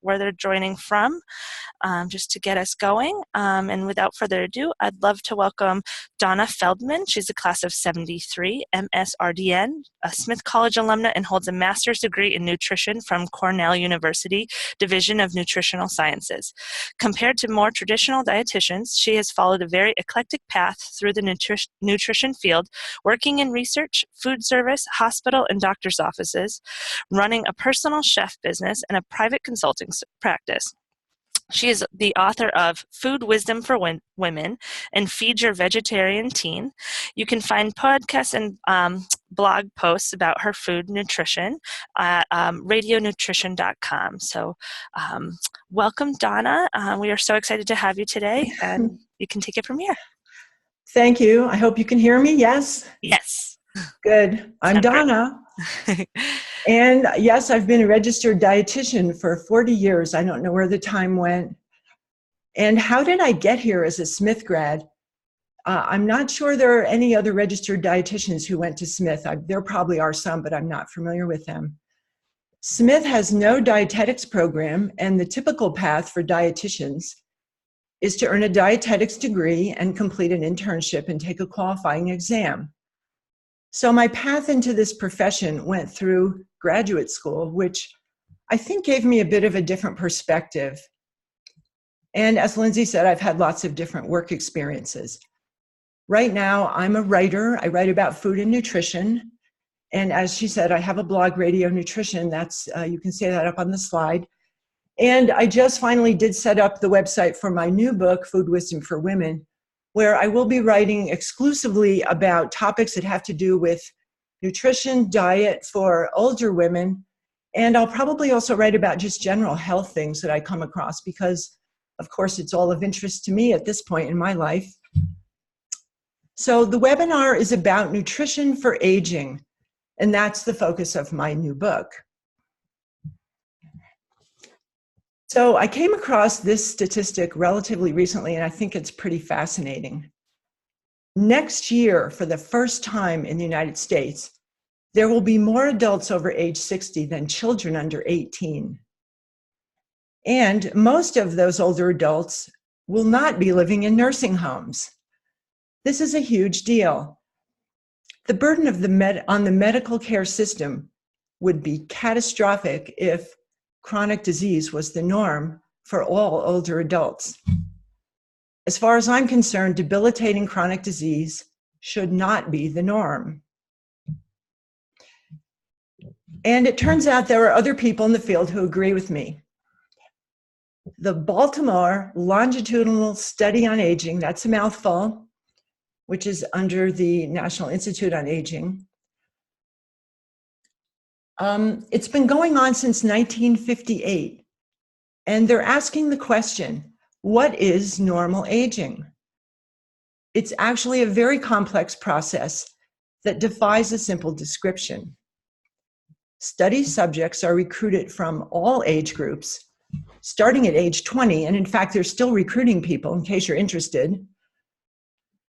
where they're joining from, just to get us going. And without further ado, I'd love to welcome Donna Feldman. She's a class of 73, MSRDN, a Smith College alumna, and holds a master's degree in nutrition from Cornell University, Division of Nutritional Sciences. Compared to more traditional dietitians, she has followed a very eclectic path through the nutrition field, working in research, food service, hospital, and doctor's offices, running a personal chef business and a private consulting practice. She is the author of Food Wisdom for Women and Feed Your Vegetarian Teen. You can find podcasts and blog posts about her food nutrition at radionutrition.com. So welcome, Donna. We are so excited to have you today, and you can take it from here. Thank you. I hope you can hear me. Yes? Yes. Good. I'm Donna. And yes, I've been a registered dietitian for 40 years. I don't know where the time went. And how did I get here as a Smith grad? I'm not sure there are any other registered dietitians who went to Smith. There probably are some, but I'm not familiar with them. Smith has no dietetics program, and the typical path for dietitians is to earn a dietetics degree and complete an internship and take a qualifying exam. So my path into this profession went through graduate school, which I think gave me a bit of a different perspective. And as Lindsay said, I've had lots of different work experiences. Right now, I'm a writer. I write about food and nutrition. And as she said, I have a blog, Radio Nutrition. That's you can see that up on the slide. And I just finally did set up the website for my new book, Food Wisdom for Women, where I will be writing exclusively about topics that have to do with nutrition, diet for older women. And I'll probably also write about just general health things that I come across because, of course, it's all of interest to me at this point in my life. So the webinar is about nutrition for aging, and that's the focus of my new book. So I came across this statistic relatively recently, and I think it's pretty fascinating. Next year, for the first time in the United States, there will be more adults over age 60 than children under 18. And most of those older adults will not be living in nursing homes. This is a huge deal. The burden of on the medical care system would be catastrophic if chronic disease was the norm for all older adults. As far as I'm concerned, debilitating chronic disease should not be the norm. And it turns out there are other people in the field who agree with me. The BALTIMORE Longitudinal Study on Aging, that's a mouthful, which is under the National Institute on Aging. It's been going on since 1958, and they're asking the question, what is normal aging? It's actually a very complex process that defies a simple description. Study subjects are recruited from all age groups, starting at age 20, and in fact, they're still recruiting people, in case you're interested.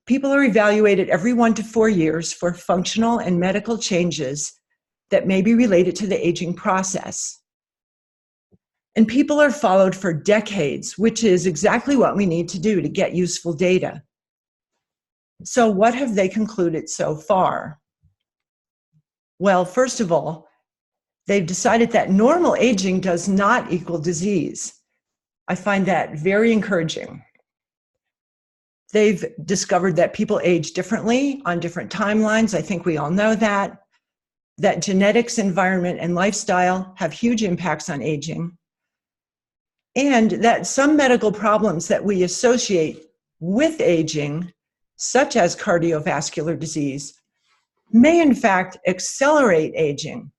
People are evaluated every 1 to 4 years for functional and medical changes that may be related to the aging process. And people are followed for decades, which is exactly what we need to do to get useful data. So what have they concluded so far? Well, first of all, they've decided that normal aging does not equal disease. I find that very encouraging. They've discovered that people age differently on different timelines. I think we all know that genetics, environment, and lifestyle have huge impacts on aging, and that some medical problems that we associate with aging, such as cardiovascular disease, may in fact accelerate aging.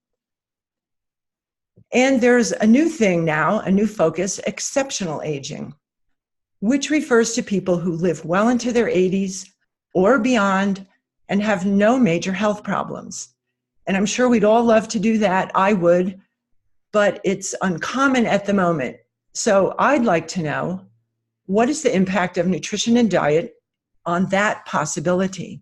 And there's a new thing now, a new focus, exceptional aging, which refers to people who live well into their 80s or beyond and have no major health problems. And I'm sure we'd all love to do that. I would, but it's uncommon at the moment. So I'd like to know, what is the impact of nutrition and diet on that possibility?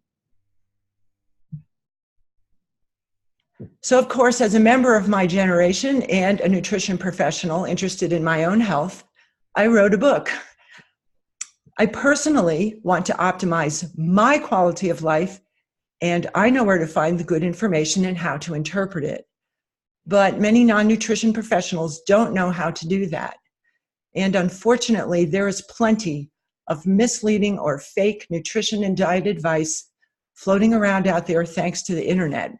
So, of course, as a member of my generation and a nutrition professional interested in my own health, I wrote a book. I personally want to optimize my quality of life, and I know where to find the good information and how to interpret it. But many non-nutrition professionals don't know how to do that. And unfortunately, there is plenty of misleading or fake nutrition and diet advice floating around out there thanks to the internet.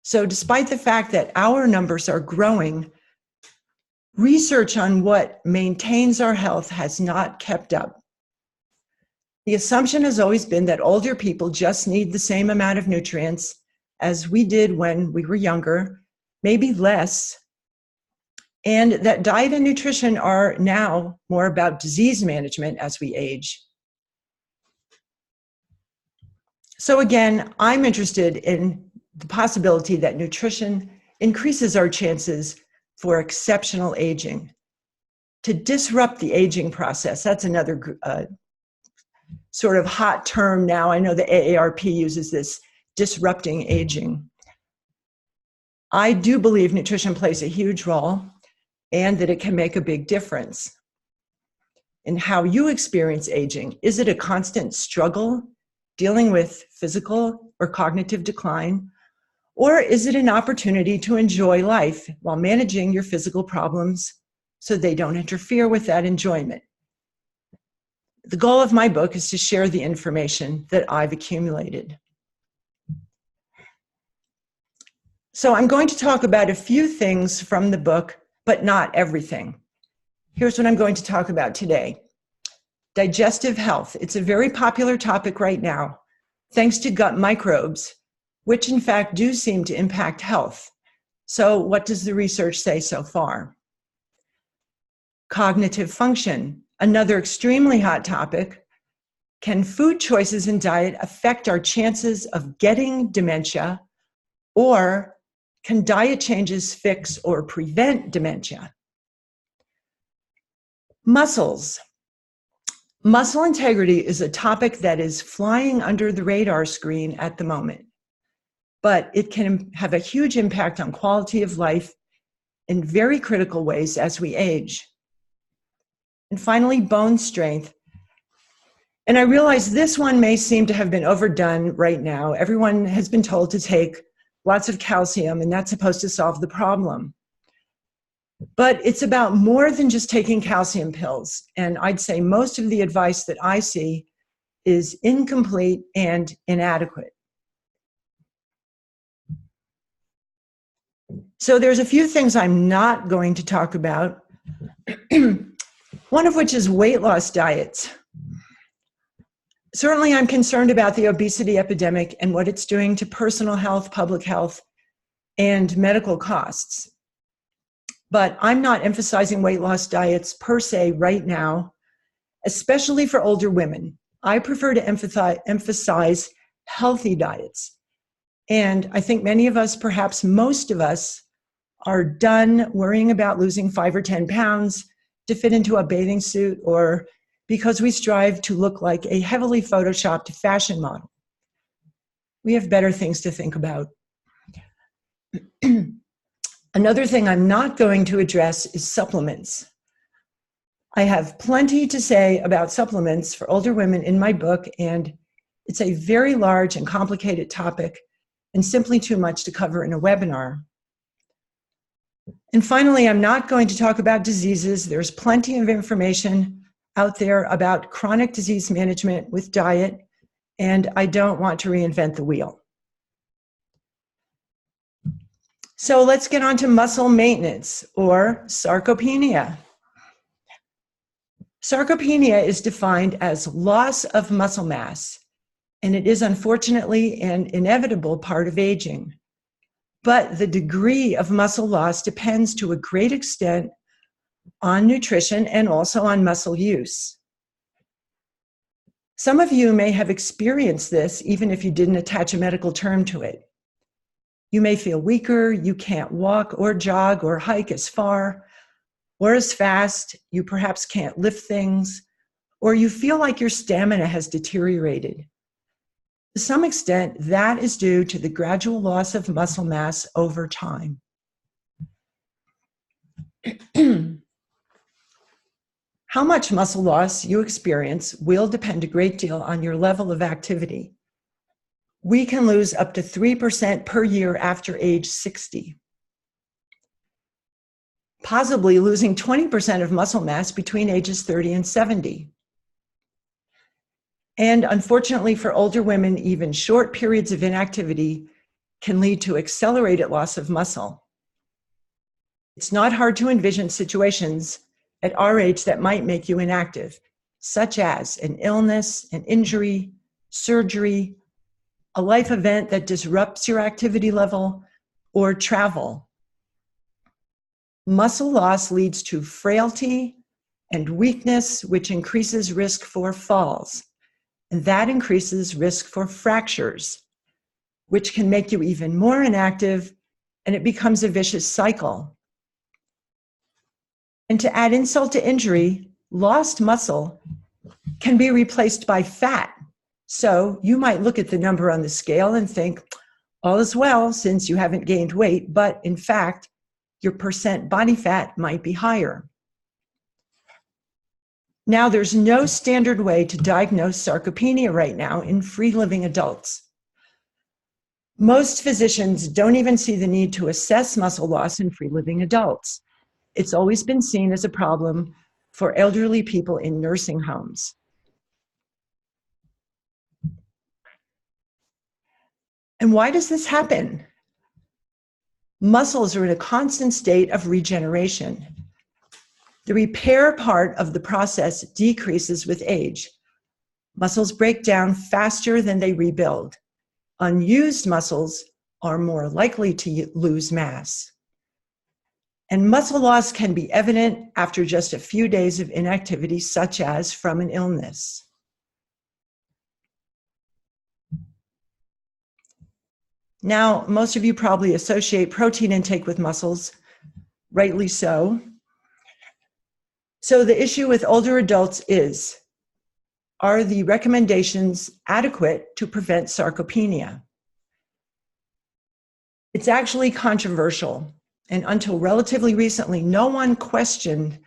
So despite the fact that our numbers are growing, research on what maintains our health has not kept up. The assumption has always been that older people just need the same amount of nutrients as we did when we were younger, maybe less, and that diet and nutrition are now more about disease management as we age. So again, I'm interested in the possibility that nutrition increases our chances for exceptional aging. To disrupt the aging process, that's another sort of hot term now. I know the AARP uses this, disrupting aging. I do believe nutrition plays a huge role and that it can make a big difference in how you experience aging. Is it a constant struggle dealing with physical or cognitive decline? Or is it an opportunity to enjoy life while managing your physical problems so they don't interfere with that enjoyment? The goal of my book is to share the information that I've accumulated. So I'm going to talk about a few things from the book, but not everything. Here's what I'm going to talk about today. Digestive health. It's a very popular topic right now, thanks to gut microbes, which in fact do seem to impact health. So what does the research say so far? Cognitive function, another extremely hot topic. Can food choices in diet affect our chances of getting dementia, or can diet changes fix or prevent dementia? Muscles. Muscle integrity is a topic that is flying under the radar screen at the moment, but it can have a huge impact on quality of life in very critical ways as we age. And finally, bone strength. And I realize this one may seem to have been overdone right now. Everyone has been told to take lots of calcium, and that's supposed to solve the problem. But it's about more than just taking calcium pills. And I'd say most of the advice that I see is incomplete and inadequate. So there's a few things I'm not going to talk about, one of which is weight loss diets. Certainly, I'm concerned about the obesity epidemic and what it's doing to personal health, public health, and medical costs. But I'm not emphasizing weight loss diets per se right now, especially for older women. I prefer to emphasize healthy diets. And I think many of us, perhaps most of us, are done worrying about losing 5 or 10 pounds to fit into a bathing suit, or because we strive to look like a heavily photoshopped fashion model. We have better things to think about. Another thing I'm not going to address is supplements. I have plenty to say about supplements for older women in my book, and it's a very large and complicated topic and simply too much to cover in a webinar. And finally, I'm not going to talk about diseases. There's plenty of information out there about chronic disease management with diet, and I don't want to reinvent the wheel. So let's get on to muscle maintenance, or sarcopenia. Sarcopenia is defined as loss of muscle mass, and it is unfortunately an inevitable part of aging. But the degree of muscle loss depends to a great extent on nutrition and also on muscle use. Some of you may have experienced this even if you didn't attach a medical term to it. You may feel weaker, you can't walk or jog or hike as far or as fast, you perhaps can't lift things, or you feel like your stamina has deteriorated. To some extent, that is due to the gradual loss of muscle mass over time. How much muscle loss you experience will depend a great deal on your level of activity. We can lose up to 3% per year after age 60, possibly losing 20% of muscle mass between ages 30 and 70. And unfortunately for older women, even short periods of inactivity can lead to accelerated loss of muscle. It's not hard to envision situations at our age that might make you inactive, such as an illness, an injury, surgery, a life event that disrupts your activity level, or travel. Muscle loss leads to frailty and weakness, which increases risk for falls. And that increases risk for fractures, which can make you even more inactive, and it becomes a vicious cycle. And to add insult to injury, lost muscle can be replaced by fat. So you might look at the number on the scale and think, all is well since you haven't gained weight, but in fact, your percent body fat might be higher. Now, there's no standard way to diagnose sarcopenia right now in free-living adults. Most physicians don't even see the need to assess muscle loss in free-living adults. It's always been seen as a problem for elderly people in nursing homes. And why does this happen? Muscles are in a constant state of regeneration. The repair part of the process decreases with age. Muscles break down faster than they rebuild. Unused muscles are more likely to lose mass. And muscle loss can be evident after just a few days of inactivity, such as from an illness. Now, most of you probably associate protein intake with muscles, rightly so. So the issue with older adults is, are the recommendations adequate to prevent sarcopenia? It's actually controversial, and until relatively recently, no one questioned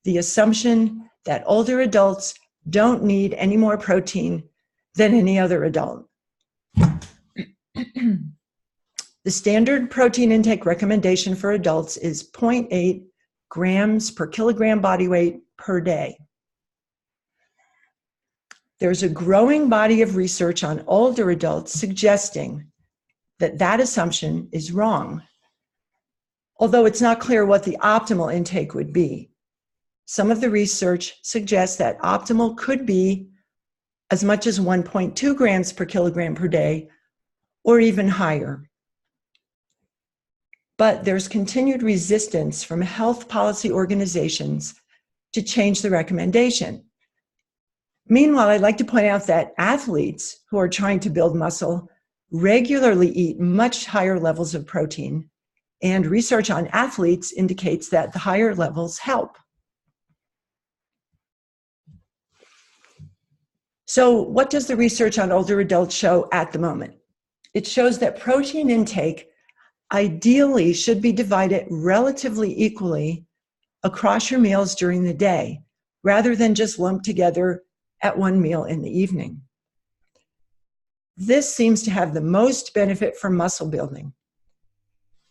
the assumption that older adults don't need any more protein than any other adult. The standard protein intake recommendation for adults is 0.8 grams per kilogram body weight per day. There's a growing body of research on older adults suggesting that that assumption is wrong, although it's not clear what the optimal intake would be. Some of the research suggests that optimal could be as much as 1.2 grams per kilogram per day, or even higher. But there's continued resistance from health policy organizations to change the recommendation. Meanwhile, I'd like to point out that athletes who are trying to build muscle regularly eat much higher levels of protein, and research on athletes indicates that the higher levels help. So what does the research on older adults show at the moment? It shows that protein intake ideally should be divided relatively equally across your meals during the day, rather than just lumped together at one meal in the evening. This seems to have the most benefit for muscle building.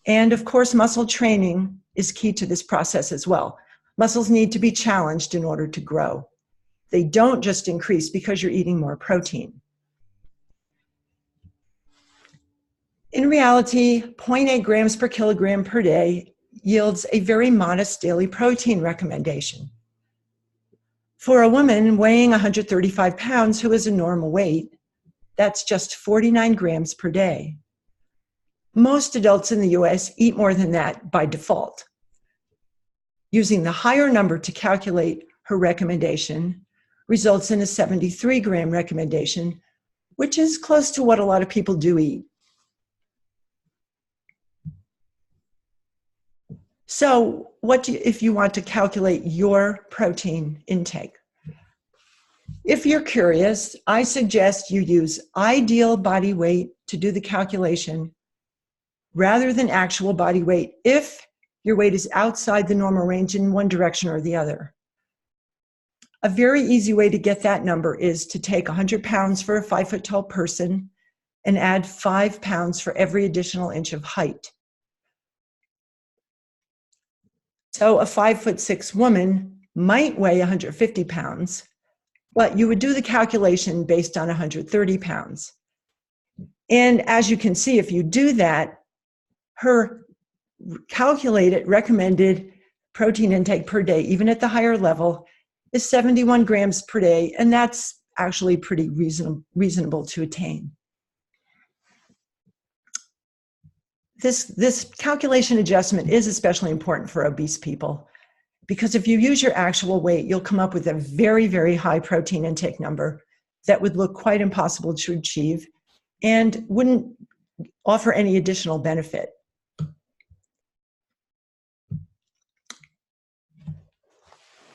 And of course, muscle training is key to this process as well. Muscles need to be challenged in order to grow. They don't just increase because you're eating more protein. In reality, 0.8 grams per kilogram per day yields a very modest daily protein recommendation. For a woman weighing 135 pounds who is a normal weight, that's just 49 grams per day. Most adults in the US eat more than that by default. Using the higher number to calculate her recommendation results in a 73 gram recommendation, which is close to what a lot of people do eat. So if you want to calculate your protein intake? If you're curious, I suggest you use ideal body weight to do the calculation rather than actual body weight if your weight is outside the normal range in one direction or the other. A very easy way to get that number is to take 100 pounds for a 5-foot-tall person and add 5 pounds for every additional inch of height. So a 5'6" woman might weigh 150 pounds, but you would do the calculation based on 130 pounds. And as you can see, if you do that, her calculated recommended protein intake per day, even at the higher level, is 71 grams per day, and that's actually pretty reasonable to attain. This calculation adjustment is especially important for obese people, because if you use your actual weight, you'll come up with a very, very high protein intake number that would look quite impossible to achieve and wouldn't offer any additional benefit.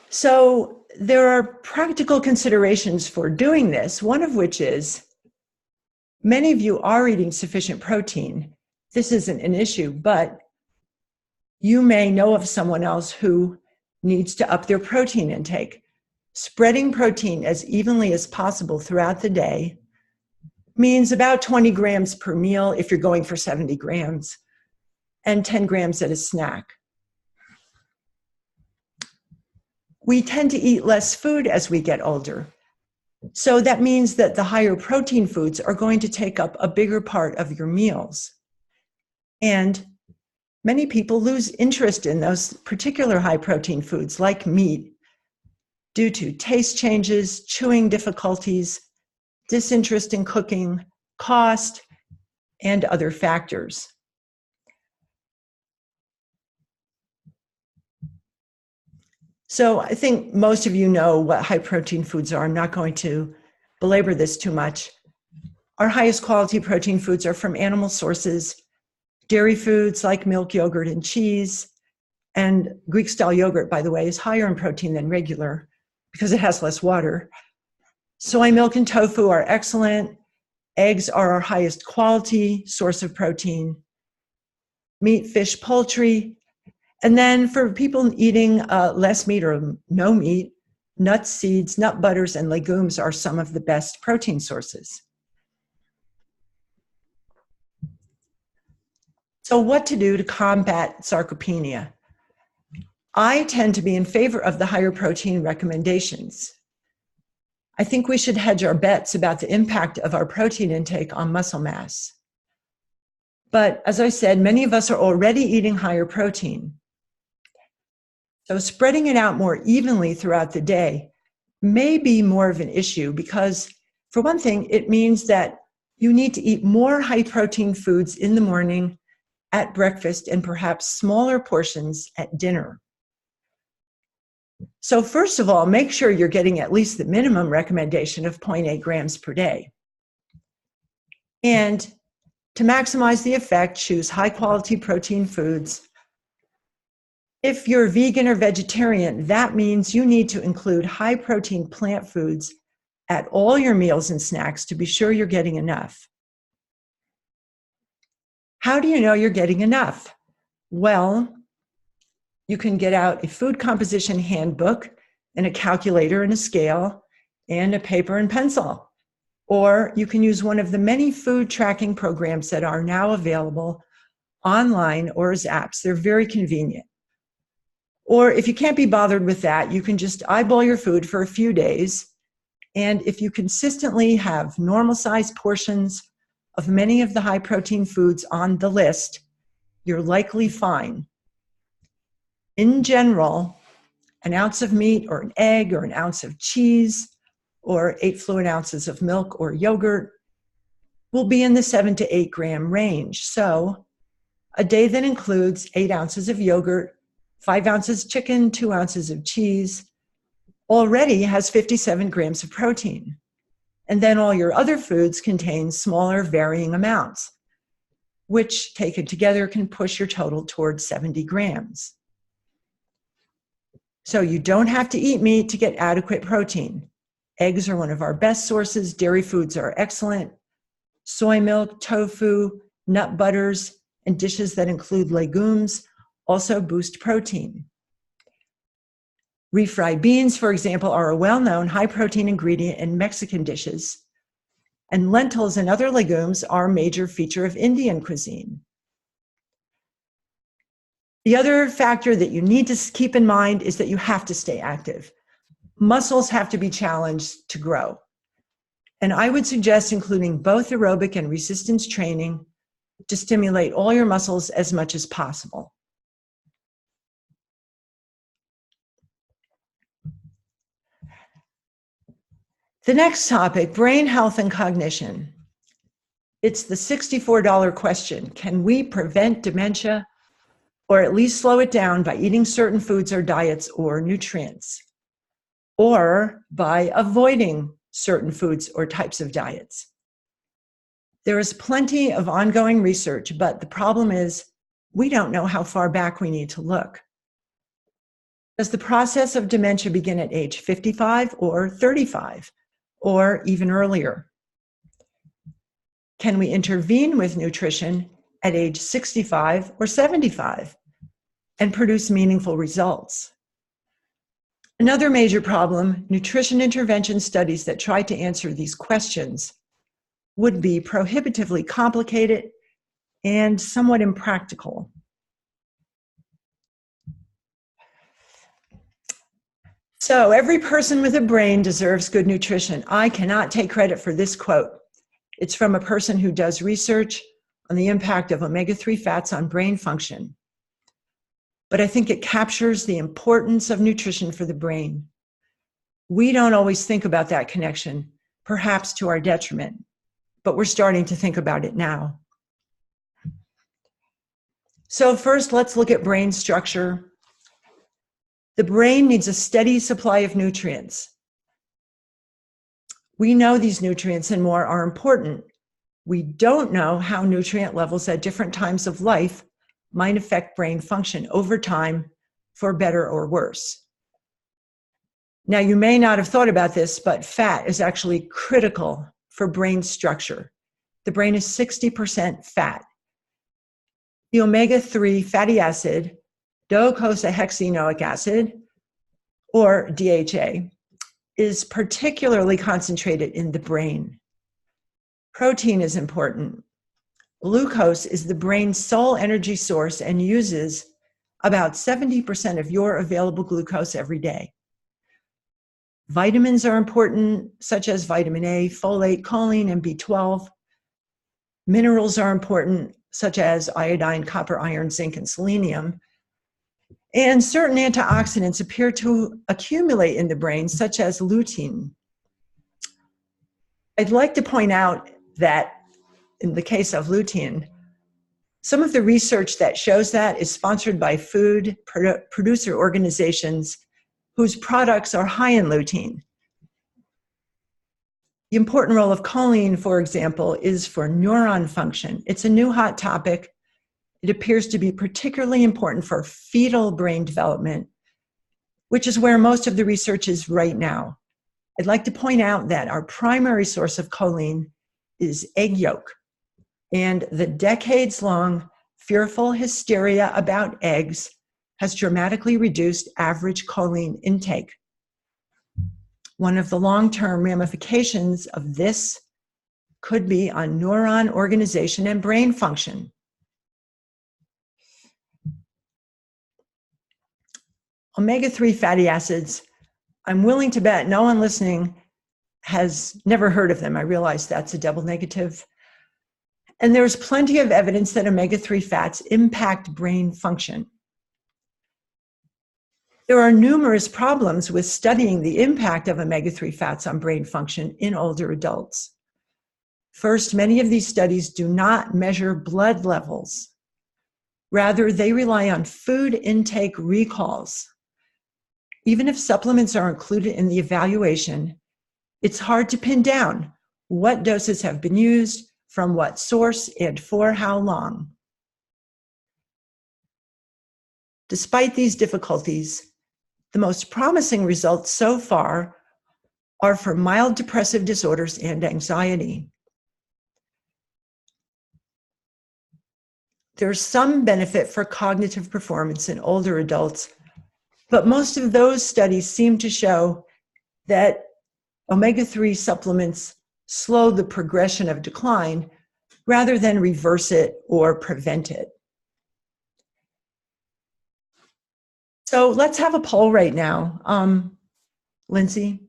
So there are practical considerations for doing this, one of which is many of you are eating sufficient protein. This isn't an issue, but you may know of someone else who needs to up their protein intake. Spreading protein as evenly as possible throughout the day means about 20 grams per meal if you're going for 70 grams, and 10 grams at a snack. We tend to eat less food as we get older. So that means that the higher protein foods are going to take up a bigger part of your meals. And many people lose interest in those particular high protein foods like meat due to taste changes, chewing difficulties, disinterest in cooking, cost, and other factors. So I think most of you know what high protein foods are. I'm not going to belabor this too much. Our highest quality protein foods are from animal sources. Dairy foods like milk, yogurt, and cheese. And Greek-style yogurt, by the way, is higher in protein than regular because it has less water. Soy milk and tofu are excellent. Eggs are our highest quality source of protein. Meat, fish, poultry. And then for people eating less meat or no meat, nuts, seeds, nut butters, and legumes are some of the best protein sources. So what to do to combat sarcopenia? I tend to be in favor of the higher protein recommendations. I think we should hedge our bets about the impact of our protein intake on muscle mass. But as I said, many of us are already eating higher protein. So spreading it out more evenly throughout the day may be more of an issue because, for one thing, it means that you need to eat more high protein foods in the morning, at breakfast, and perhaps smaller portions at dinner. So first of all, make sure you're getting at least the minimum recommendation of 0.8 grams per day. And to maximize the effect, choose high quality protein foods. If you're vegan or vegetarian, that means you need to include high protein plant foods at all your meals and snacks to be sure you're getting enough. How do you know you're getting enough? Well, you can get out a food composition handbook and a calculator and a scale and a paper and pencil. Or you can use one of the many food tracking programs that are now available online or as apps. They're very convenient. Or if you can't be bothered with that, you can just eyeball your food for a few days. And if you consistently have normal-sized portions of many of the high-protein foods on the list, you're likely fine. In general, an ounce of meat or an egg or an ounce of cheese or 8 fluid ounces of milk or yogurt will be in the 7 to 8 gram range. So a day that includes 8 ounces of yogurt, 5 ounces chicken, 2 ounces of cheese, already has 57 grams of protein. And then all your other foods contain smaller varying amounts, which taken together can push your total towards 70 grams. So you don't have to eat meat to get adequate protein. Eggs are one of our best sources. Dairy foods are excellent. Soy milk, tofu, nut butters, and dishes that include legumes also boost protein. Refried beans, for example, are a well-known high-protein ingredient in Mexican dishes, and lentils and other legumes are a major feature of Indian cuisine. The other factor that you need to keep in mind is that you have to stay active. Muscles have to be challenged to grow. And I would suggest including both aerobic and resistance training to stimulate all your muscles as much as possible. The next topic, brain health and cognition. It's the $64 question. Can we prevent dementia or at least slow it down by eating certain foods or diets or nutrients, or by avoiding certain foods or types of diets? There is plenty of ongoing research, but the problem is we don't know how far back we need to look. Does the process of dementia begin at age 55 or 35, or even earlier? Can we intervene with nutrition at age 65 or 75 and produce meaningful results? Another major problem, nutrition intervention studies that try to answer these questions would be prohibitively complicated and somewhat impractical. So every person with a brain deserves good nutrition. I cannot take credit for this quote. It's from a person who does research on the impact of omega-3 fats on brain function. But I think it captures the importance of nutrition for the brain. We don't always think about that connection, perhaps to our detriment, but we're starting to think about it now. So first, let's look at brain structure. The brain needs a steady supply of nutrients. We know these nutrients and more are important. We don't know how nutrient levels at different times of life might affect brain function over time, for better or worse. Now, you may not have thought about this, but fat is actually critical for brain structure. The brain is 60% fat. The omega-3 fatty acid, docosahexaenoic acid, or DHA, is particularly concentrated in the brain. Protein is important. Glucose is the brain's sole energy source and uses about 70% of your available glucose every day. Vitamins are important, such as vitamin A, folate, choline, and B12. Minerals are important, such as iodine, copper, iron, zinc, and selenium. And certain antioxidants appear to accumulate in the brain, such as lutein. I'd like to point out that in the case of lutein, some of the research that shows that is sponsored by food producer organizations whose products are high in lutein. The important role of choline, for example, is for neuron function. It's a new hot topic. It appears to be particularly important for fetal brain development, which is where most of the research is right now. I'd like to point out that our primary source of choline is egg yolk, and the decades-long fearful hysteria about eggs has dramatically reduced average choline intake. One of the long-term ramifications of this could be on neuron organization and brain function. Omega-3 fatty acids, I'm willing to bet no one listening has never heard of them. I realize that's a double negative. And there's plenty of evidence that omega-3 fats impact brain function. There are numerous problems with studying the impact of omega-3 fats on brain function in older adults. First, many of these studies do not measure blood levels. Rather, they rely on food intake recalls. Even if supplements are included in the evaluation, it's hard to pin down what doses have been used, from what source, and for how long. Despite these difficulties, the most promising results so far are for mild depressive disorders and anxiety. There's some benefit for cognitive performance in older adults, but most of those studies seem to show that omega-3 supplements slow the progression of decline rather than reverse it or prevent it. So let's have a poll right now. Lindsay,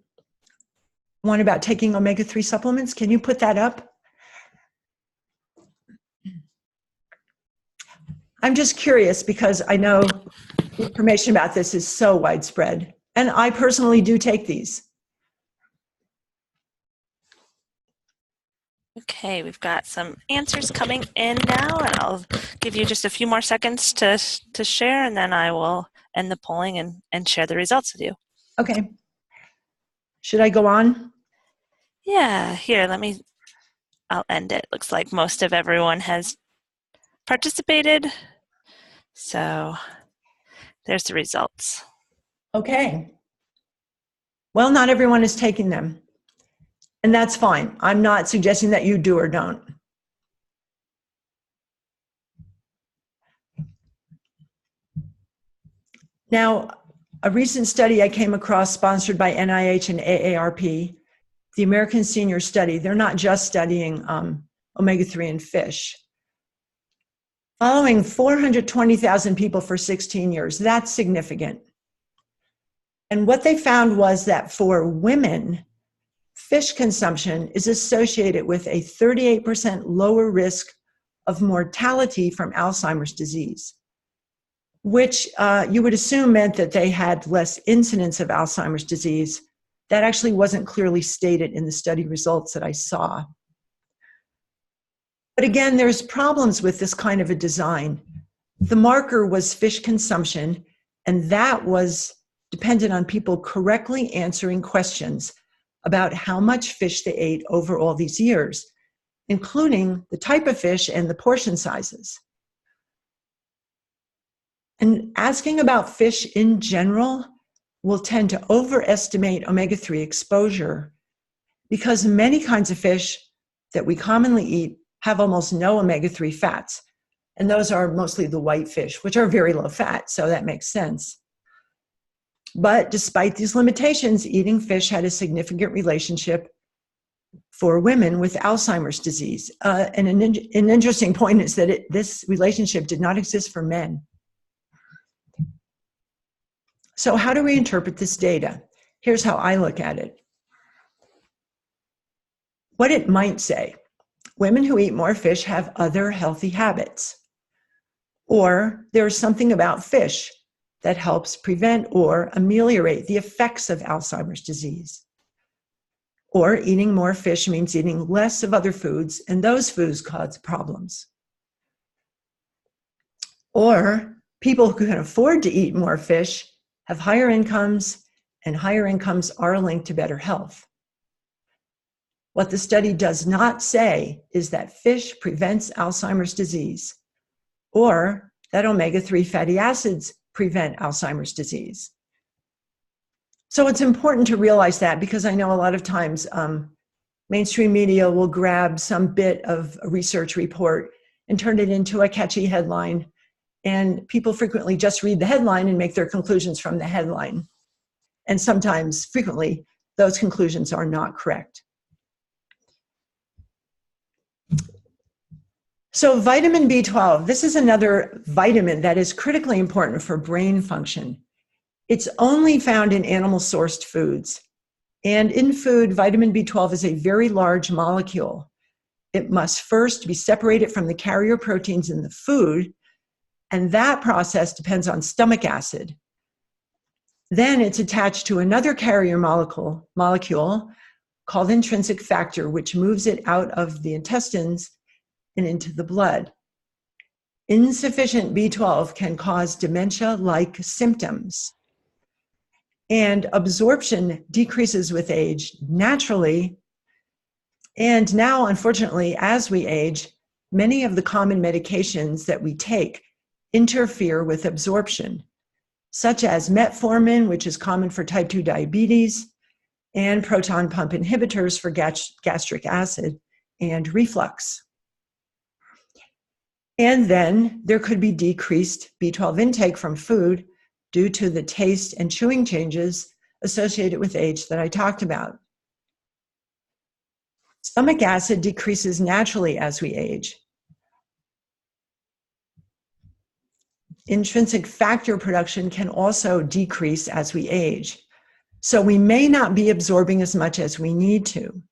one about taking omega-3 supplements. Can you put that up? I'm just curious because I know information about this is so widespread, and I personally do take these. Okay, we've got some answers coming in now, and I'll give you just a few more seconds to share, and then I will end the polling and share the results with you. Okay. Should I go on? Yeah, here, I'll end it. Looks like most of everyone has participated. So there's the results. Okay. Well, not everyone is taking them. And that's fine. I'm not suggesting that you do or don't. Now, a recent study I came across sponsored by NIH and AARP, the American Senior Study, they're not just studying omega-3 in fish. Following 420,000 people for 16 years, that's significant. And what they found was that for women, fish consumption is associated with a 38% lower risk of mortality from Alzheimer's disease, which you would assume meant that they had less incidence of Alzheimer's disease. That actually wasn't clearly stated in the study results that I saw. But again, there's problems with this kind of a design. The marker was fish consumption, and that was dependent on people correctly answering questions about how much fish they ate over all these years, including the type of fish and the portion sizes. And asking about fish in general will tend to overestimate omega-3 exposure because many kinds of fish that we commonly eat have almost no omega-3 fats. And those are mostly the white fish, which are very low fat, so that makes sense. But despite these limitations, eating fish had a significant relationship for women with Alzheimer's disease. And an interesting point is that this relationship did not exist for men. So how do we interpret this data? Here's how I look at it. What it might say: women who eat more fish have other healthy habits. Or there's something about fish that helps prevent or ameliorate the effects of Alzheimer's disease. Or eating more fish means eating less of other foods, and those foods cause problems. Or people who can afford to eat more fish have higher incomes, and higher incomes are linked to better health. What the study does not say is that fish prevents Alzheimer's disease, or that omega-3 fatty acids prevent Alzheimer's disease. So it's important to realize that, because I know a lot of times mainstream media will grab some bit of a research report and turn it into a catchy headline, and people frequently just read the headline and make their conclusions from the headline. And sometimes, frequently, those conclusions are not correct. So vitamin B12, this is another vitamin that is critically important for brain function. It's only found in animal-sourced foods. And in food, vitamin B12 is a very large molecule. It must first be separated from the carrier proteins in the food, and that process depends on stomach acid. Then it's attached to another carrier molecule called intrinsic factor, which moves it out of the intestines and into the blood. Insufficient B12 can cause dementia-like symptoms. And absorption decreases with age naturally. And now, unfortunately, as we age, many of the common medications that we take interfere with absorption, such as metformin, which is common for type 2 diabetes, and proton pump inhibitors for gastric acid and reflux. And then there could be decreased B12 intake from food due to the taste and chewing changes associated with age that I talked about. Stomach acid decreases naturally as we age. Intrinsic factor production can also decrease as we age. So we may not be absorbing as much as we need to.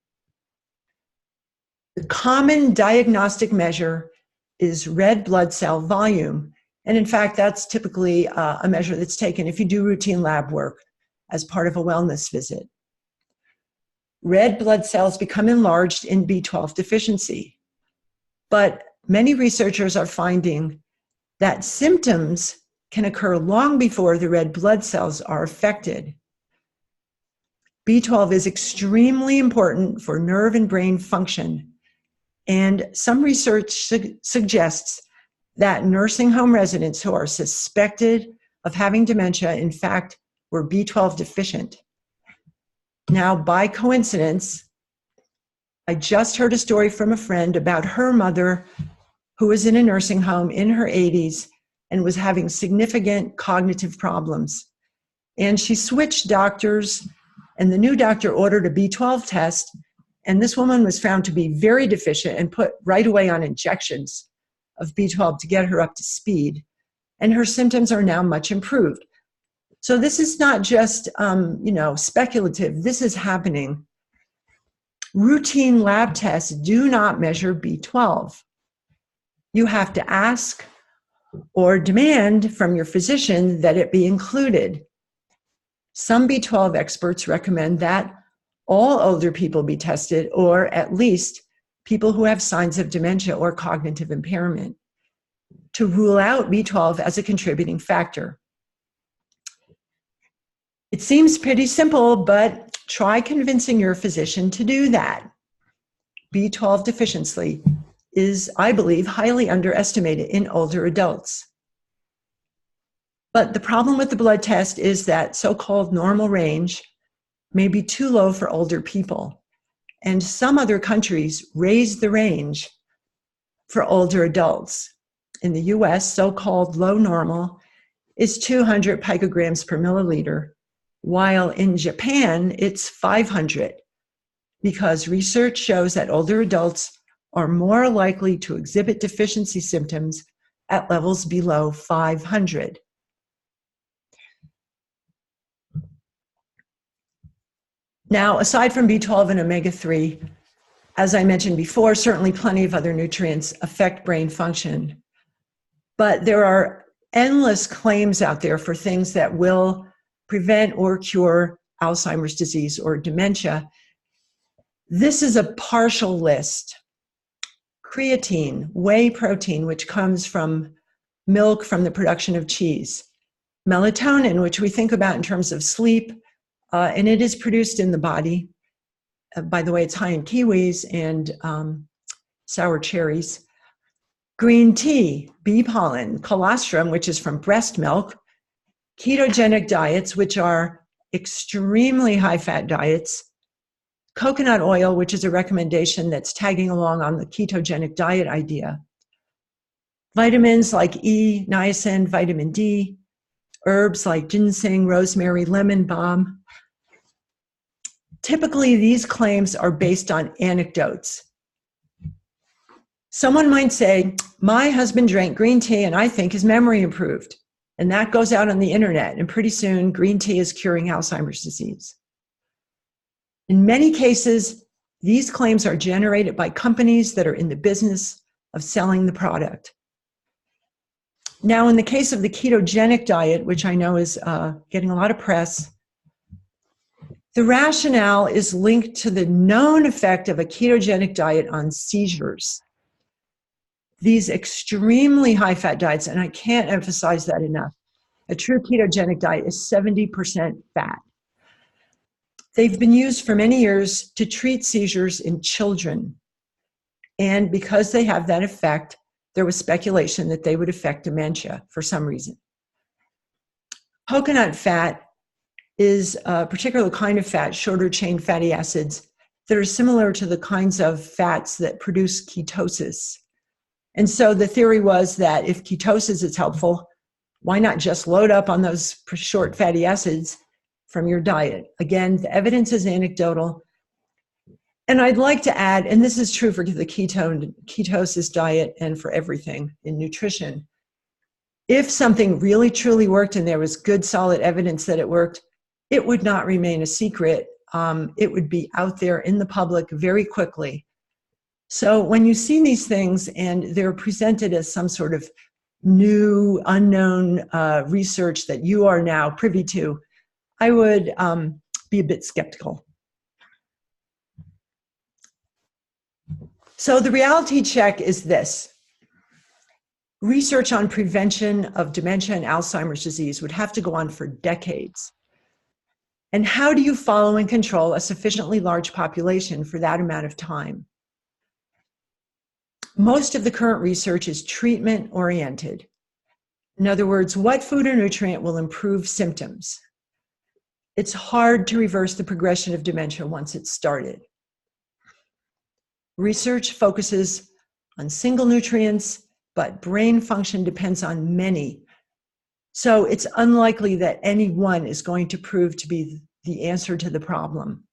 The common diagnostic measure is red blood cell volume. And in fact, that's typically a measure that's taken if you do routine lab work as part of a wellness visit. Red blood cells become enlarged in B12 deficiency. But many researchers are finding that symptoms can occur long before the red blood cells are affected. B12 is extremely important for nerve and brain function, and some research suggests that nursing home residents who are suspected of having dementia, in fact, were B12 deficient. Now, by coincidence, I just heard a story from a friend about her mother who was in a nursing home in her 80s and was having significant cognitive problems. And she switched doctors, and the new doctor ordered a B12 test, and this woman was found to be very deficient and put right away on injections of B12 to get her up to speed. And her symptoms are now much improved. So this is not just, speculative. This is happening. Routine lab tests do not measure B12. You have to ask or demand from your physician that it be included. Some B12 experts recommend that all older people be tested, or at least people who have signs of dementia or cognitive impairment, to rule out B12 as a contributing factor. It seems pretty simple, but try convincing your physician to do that. B12 deficiency is, I believe, highly underestimated in older adults. But the problem with the blood test is that so-called normal range may be too low for older people. And some other countries raise the range for older adults. In the US, so-called low normal is 200 picograms per milliliter, while in Japan, it's 500, because research shows that older adults are more likely to exhibit deficiency symptoms at levels below 500. Now, aside from B12 and omega-3, as I mentioned before, certainly plenty of other nutrients affect brain function. But there are endless claims out there for things that will prevent or cure Alzheimer's disease or dementia. This is a partial list. Creatine, whey protein, which comes from milk from the production of cheese. Melatonin, which we think about in terms of sleep, and it is produced in the body. By the way, it's high in kiwis and sour cherries. Green tea, bee pollen, colostrum, which is from breast milk, ketogenic diets, which are extremely high-fat diets, coconut oil, which is a recommendation that's tagging along on the ketogenic diet idea, vitamins like E, niacin, vitamin D, herbs like ginseng, rosemary, lemon balm. Typically, these claims are based on anecdotes. Someone might say, my husband drank green tea and I think his memory improved. And that goes out on the internet, and pretty soon green tea is curing Alzheimer's disease. In many cases, these claims are generated by companies that are in the business of selling the product. Now, in the case of the ketogenic diet, which I know is getting a lot of press, the rationale is linked to the known effect of a ketogenic diet on seizures. These extremely high-fat diets, and I can't emphasize that enough, a true ketogenic diet is 70% fat. They've been used for many years to treat seizures in children. And because they have that effect, there was speculation that they would affect dementia for some reason. Coconut fat is a particular kind of fat, shorter chain fatty acids, that are similar to the kinds of fats that produce ketosis. And so the theory was that if ketosis is helpful, why not just load up on those short fatty acids from your diet? Again, the evidence is anecdotal. And I'd like to add, and this is true for the ketosis diet and for everything in nutrition, if something really truly worked and there was good solid evidence that it worked, it would not remain a secret. It would be out there in the public very quickly. So when you see these things and they're presented as some sort of new, unknown research that you are now privy to, I would be a bit skeptical. So the reality check is this. Research on prevention of dementia and Alzheimer's disease would have to go on for decades. And how do you follow and control a sufficiently large population for that amount of time? Most of the current research is treatment-oriented. In other words, what food or nutrient will improve symptoms? It's hard to reverse the progression of dementia once it's started. Research focuses on single nutrients, but brain function depends on many. So it's unlikely that any one is going to prove to be the answer to the problem.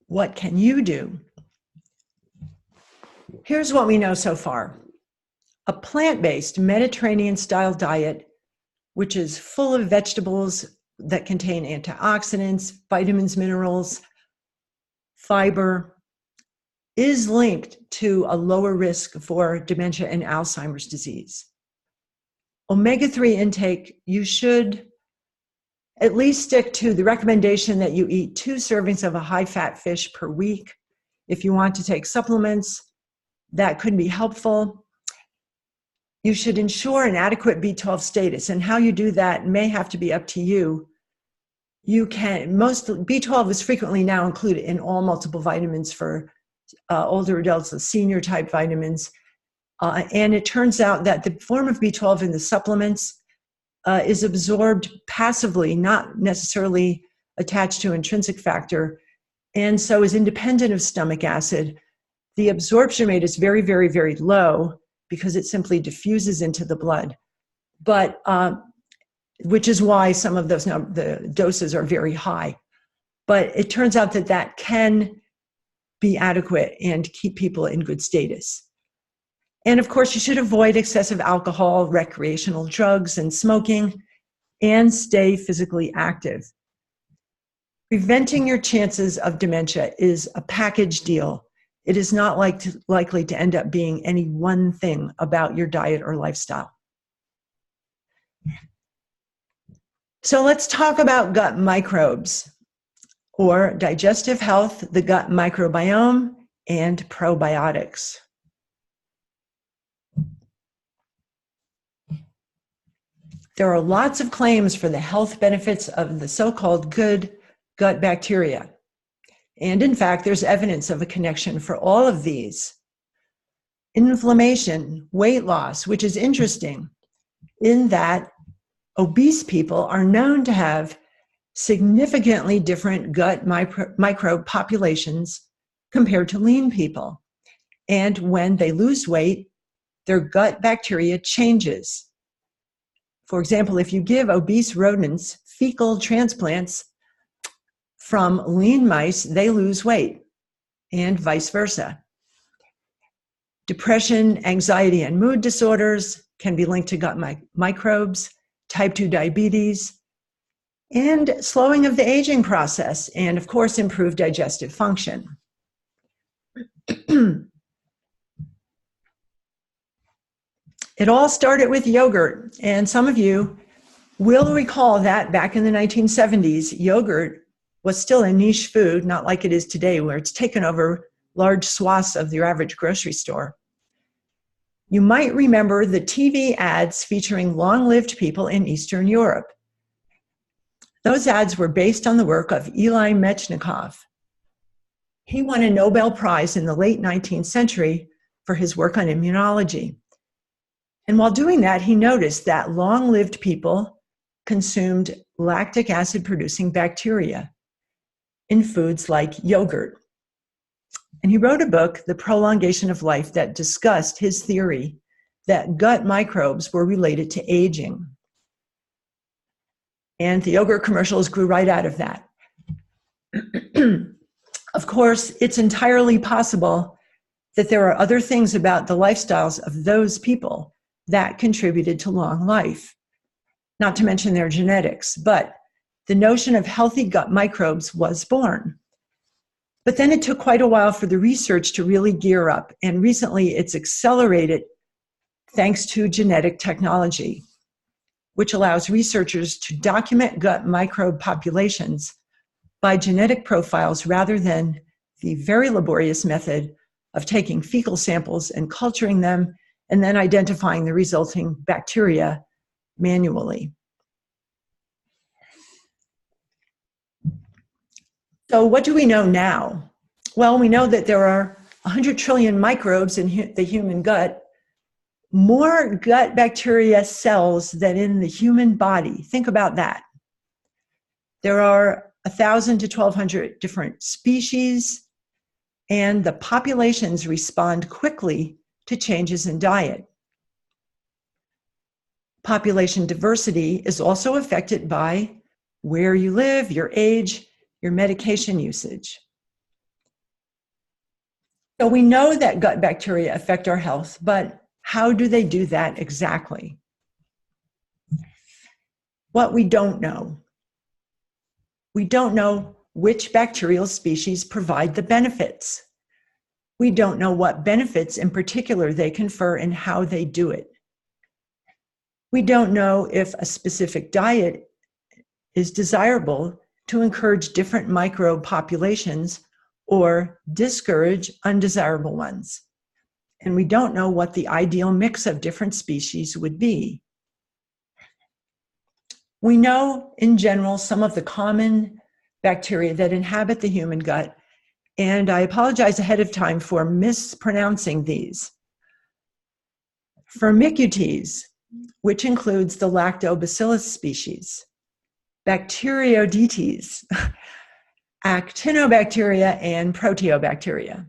What can you do? Here's what we know so far. A plant-based Mediterranean-style diet, which is full of vegetables that contain antioxidants, vitamins, minerals, fiber, is linked to a lower risk for dementia and Alzheimer's disease. Omega-3 intake, you should at least stick to the recommendation that you eat 2 servings of a high-fat fish per week. If you want to take supplements, that could be helpful. You should ensure an adequate B12 status, and how you do that may have to be up to you. B12 is frequently now included in all multiple vitamins for older adults, the senior type vitamins. And it turns out that the form of B12 in the supplements is absorbed passively, not necessarily attached to intrinsic factor, and so is independent of stomach acid. The absorption rate is very, very, very low because it simply diffuses into the blood, but which is why some of those the doses are very high. But it turns out that that can be adequate and keep people in good status. And of course, you should avoid excessive alcohol, recreational drugs, and smoking, and stay physically active. Preventing your chances of dementia is a package deal. It is not likely to end up being any one thing about your diet or lifestyle. So let's talk about gut microbes, or digestive health, the gut microbiome, and probiotics. There are lots of claims for the health benefits of the so-called good gut bacteria. And in fact, there's evidence of a connection for all of these. Inflammation, weight loss, which is interesting in that obese people are known to have significantly different gut microbe populations compared to lean people. And when they lose weight, their gut bacteria changes. For example, if you give obese rodents fecal transplants from lean mice, they lose weight, and vice versa. Depression, anxiety, and mood disorders can be linked to gut microbes, type 2 diabetes, and slowing of the aging process, and of course, improved digestive function. It all started with yogurt, and some of you will recall that back in the 1970s, yogurt was still a niche food, not like it is today, where it's taken over large swaths of your average grocery store. You might remember the TV ads featuring long-lived people in Eastern Europe. Those ads were based on the work of Eli Metchnikoff. He won a Nobel Prize in the late 19th century for his work on immunology. And while doing that, he noticed that long-lived people consumed lactic acid-producing bacteria in foods like yogurt. And he wrote a book, The Prolongation of Life, that discussed his theory that gut microbes were related to aging. And the yogurt commercials grew right out of that. Of course, it's entirely possible that there are other things about the lifestyles of those people that contributed to long life, not to mention their genetics. But the notion of healthy gut microbes was born. But then it took quite a while for the research to really gear up, and recently it's accelerated thanks to genetic technology, which allows researchers to document gut microbe populations by genetic profiles rather than the very laborious method of taking fecal samples and culturing them and then identifying the resulting bacteria manually. So what do we know now? Well, we know that there are 100 trillion microbes in the human gut, more gut bacteria cells than in the human body. Think about that. There are 1,000 to 1,200 different species, and the populations respond quickly to changes in diet. Population diversity is also affected by where you live, your age, your medication usage. So we know that gut bacteria affect our health, but how do they do that exactly? What we don't know. We don't know which bacterial species provide the benefits. We don't know what benefits in particular they confer and how they do it. We don't know if a specific diet is desirable to encourage different microbe populations or discourage undesirable ones. And we don't know what the ideal mix of different species would be. We know, in general, some of the common bacteria that inhabit the human gut, and I apologize ahead of time for mispronouncing these. Firmicutes, which includes the lactobacillus species, Bacteroidetes, actinobacteria, and proteobacteria.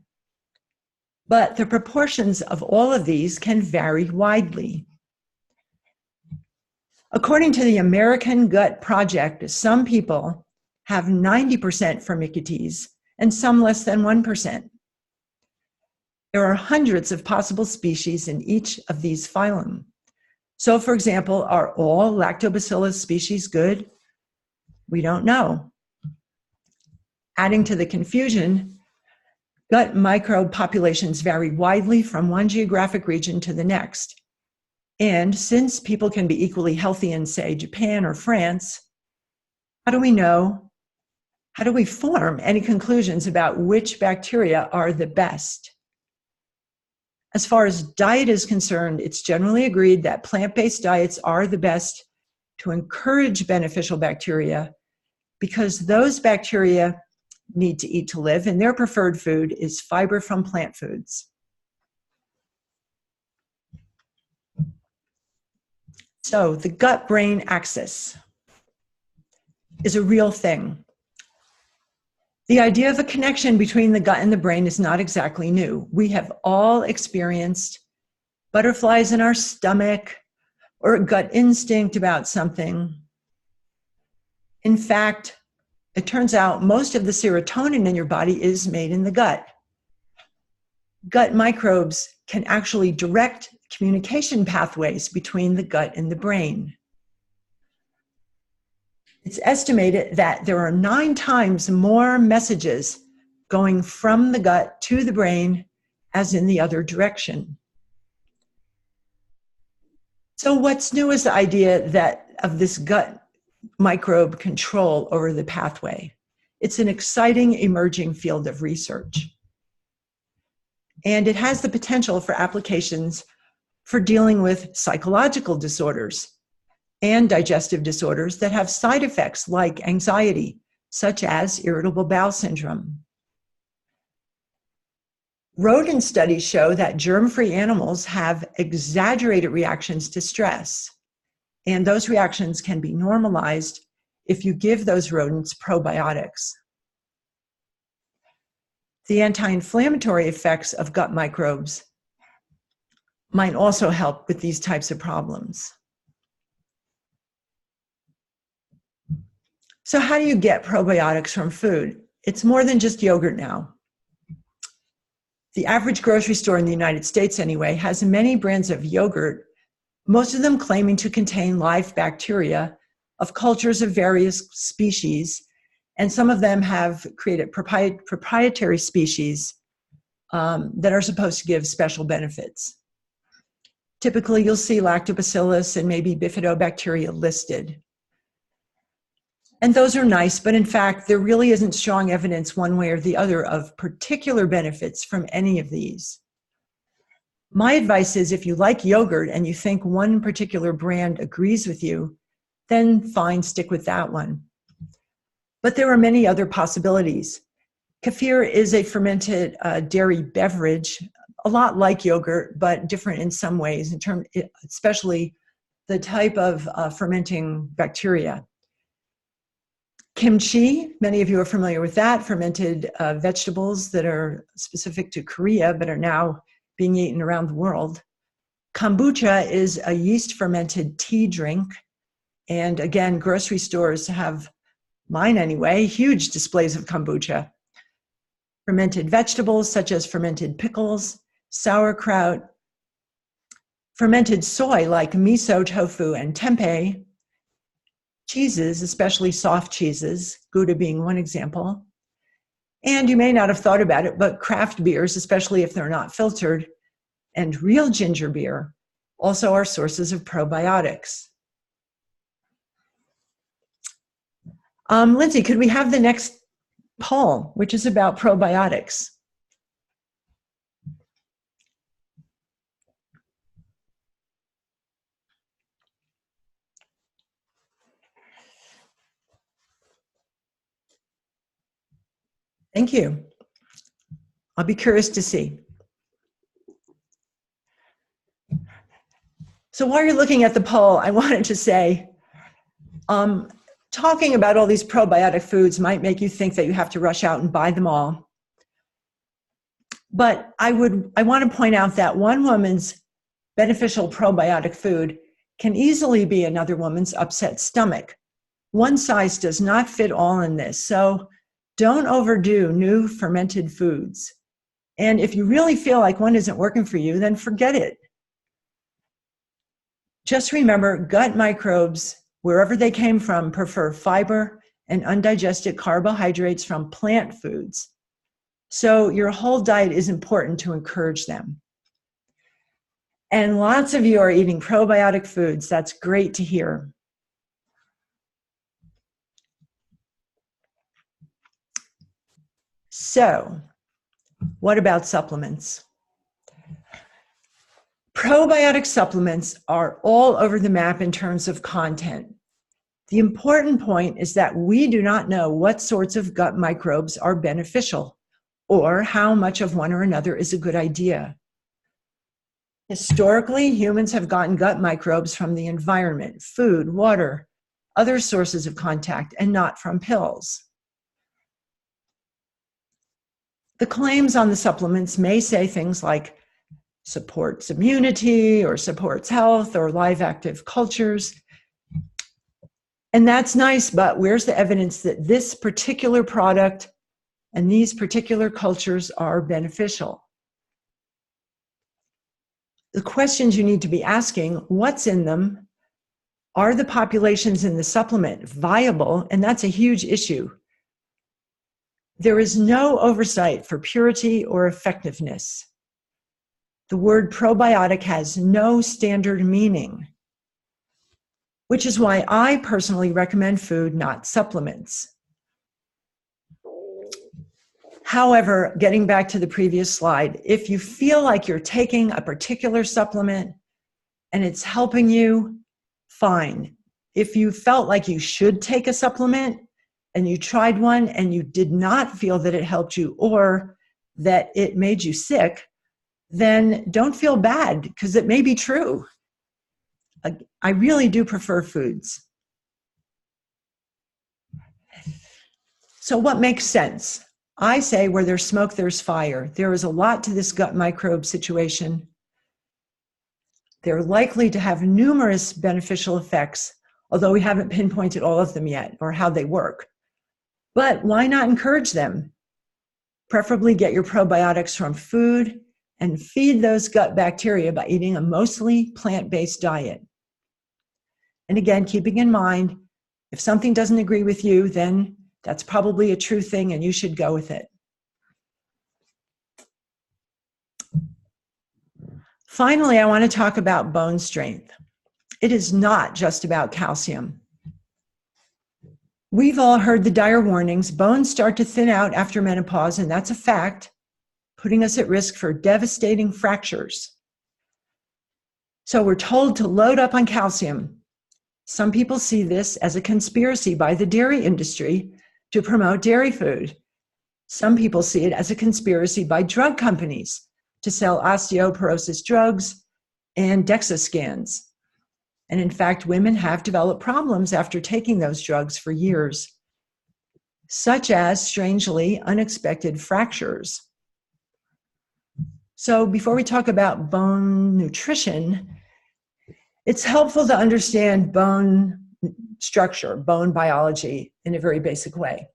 But the proportions of all of these can vary widely. According to the American Gut Project, some people have 90% Firmicutes and some less than 1%. There are hundreds of possible species in each of these phylum. So, for example, are all lactobacillus species good? We don't know. Adding to the confusion, gut microbe populations vary widely from one geographic region to the next. And since people can be equally healthy in, say, Japan or France, how do we know? How do we form any conclusions about which bacteria are the best? As far as diet is concerned, it's generally agreed that plant-based diets are the best to encourage beneficial bacteria because those bacteria need to eat to live, and their preferred food is fiber from plant foods. So the gut-brain axis is a real thing. The idea of a connection between the gut and the brain is not exactly new. We have all experienced butterflies in our stomach or a gut instinct about something. In fact, it turns out most of the serotonin in your body is made in the gut. Gut microbes can actually direct communication pathways between the gut and the brain. It's estimated that there are 9 times more messages going from the gut to the brain as in the other direction. So what's new is the idea of this gut microbe control over the pathway. It's an exciting emerging field of research. And it has the potential for applications for dealing with psychological disorders and digestive disorders that have side effects like anxiety, such as irritable bowel syndrome. Rodent studies show that germ-free animals have exaggerated reactions to stress, and those reactions can be normalized if you give those rodents probiotics. The anti-inflammatory effects of gut microbes might also help with these types of problems. So how do you get probiotics from food? It's more than just yogurt now. The average grocery store in the United States, anyway, has many brands of yogurt, most of them claiming to contain live bacteria of cultures of various species, and some of them have created proprietary species that are supposed to give special benefits. Typically, you'll see lactobacillus and maybe bifidobacteria listed. And those are nice, but in fact, there really isn't strong evidence one way or the other of particular benefits from any of these. My advice is if you like yogurt and you think one particular brand agrees with you, then fine, stick with that one. But there are many other possibilities. Kefir is a fermented dairy beverage, a lot like yogurt, but different in some ways, especially the type of fermenting bacteria. Kimchi, many of you are familiar with that, fermented vegetables that are specific to Korea but are now being eaten around the world. Kombucha is a yeast fermented tea drink. And again, grocery stores have, mine anyway, huge displays of kombucha. Fermented vegetables such as fermented pickles, sauerkraut, fermented soy like miso, tofu, and tempeh, cheeses, especially soft cheeses, Gouda being one example. And you may not have thought about it, but craft beers, especially if they're not filtered, and real ginger beer also are sources of probiotics. Lindsay, could we have the next poll, which is about probiotics? Thank you. I'll be curious to see. So while you're looking at the poll, I wanted to say, talking about all these probiotic foods might make you think that you have to rush out and buy them all. But I want to point out that one woman's beneficial probiotic food can easily be another woman's upset stomach. One size does not fit all in this, so don't overdo new fermented foods. And if you really feel like one isn't working for you, then forget it. Just remember, gut microbes, wherever they came from, prefer fiber and undigested carbohydrates from plant foods. So your whole diet is important to encourage them. And lots of you are eating probiotic foods. That's great to hear. So, what about supplements? Probiotic supplements are all over the map in terms of content. The important point is that we do not know what sorts of gut microbes are beneficial or how much of one or another is a good idea. Historically, humans have gotten gut microbes from the environment, food, water, other sources of contact, and not from pills. The claims on the supplements may say things like supports immunity or supports health or live active cultures. And that's nice, but where's the evidence that this particular product and these particular cultures are beneficial? The questions you need to be asking, what's in them? Are the populations in the supplement viable? And that's a huge issue. There is no oversight for purity or effectiveness. The word probiotic has no standard meaning, which is why I personally recommend food, not supplements. However, getting back to the previous slide, if you feel like you're taking a particular supplement and it's helping you, fine. If you felt like you should take a supplement and you tried one and you did not feel that it helped you, or that it made you sick, then don't feel bad, because it may be true. I really do prefer foods. So what makes sense? I say where there's smoke, there's fire. There is a lot to this gut microbe situation. They're likely to have numerous beneficial effects, although we haven't pinpointed all of them yet or how they work. But why not encourage them? Preferably get your probiotics from food and feed those gut bacteria by eating a mostly plant-based diet. And again, keeping in mind, if something doesn't agree with you, then that's probably a true thing and you should go with it. Finally, I want to talk about bone strength. It is not just about calcium. We've all heard the dire warnings. Bones start to thin out after menopause, and that's a fact, putting us at risk for devastating fractures. So we're told to load up on calcium. Some people see this as a conspiracy by the dairy industry to promote dairy food. Some people see it as a conspiracy by drug companies to sell osteoporosis drugs and DEXA scans. And in fact, women have developed problems after taking those drugs for years, such as, strangely, unexpected fractures. So before we talk about bone nutrition, it's helpful to understand bone structure, bone biology, in a very basic way.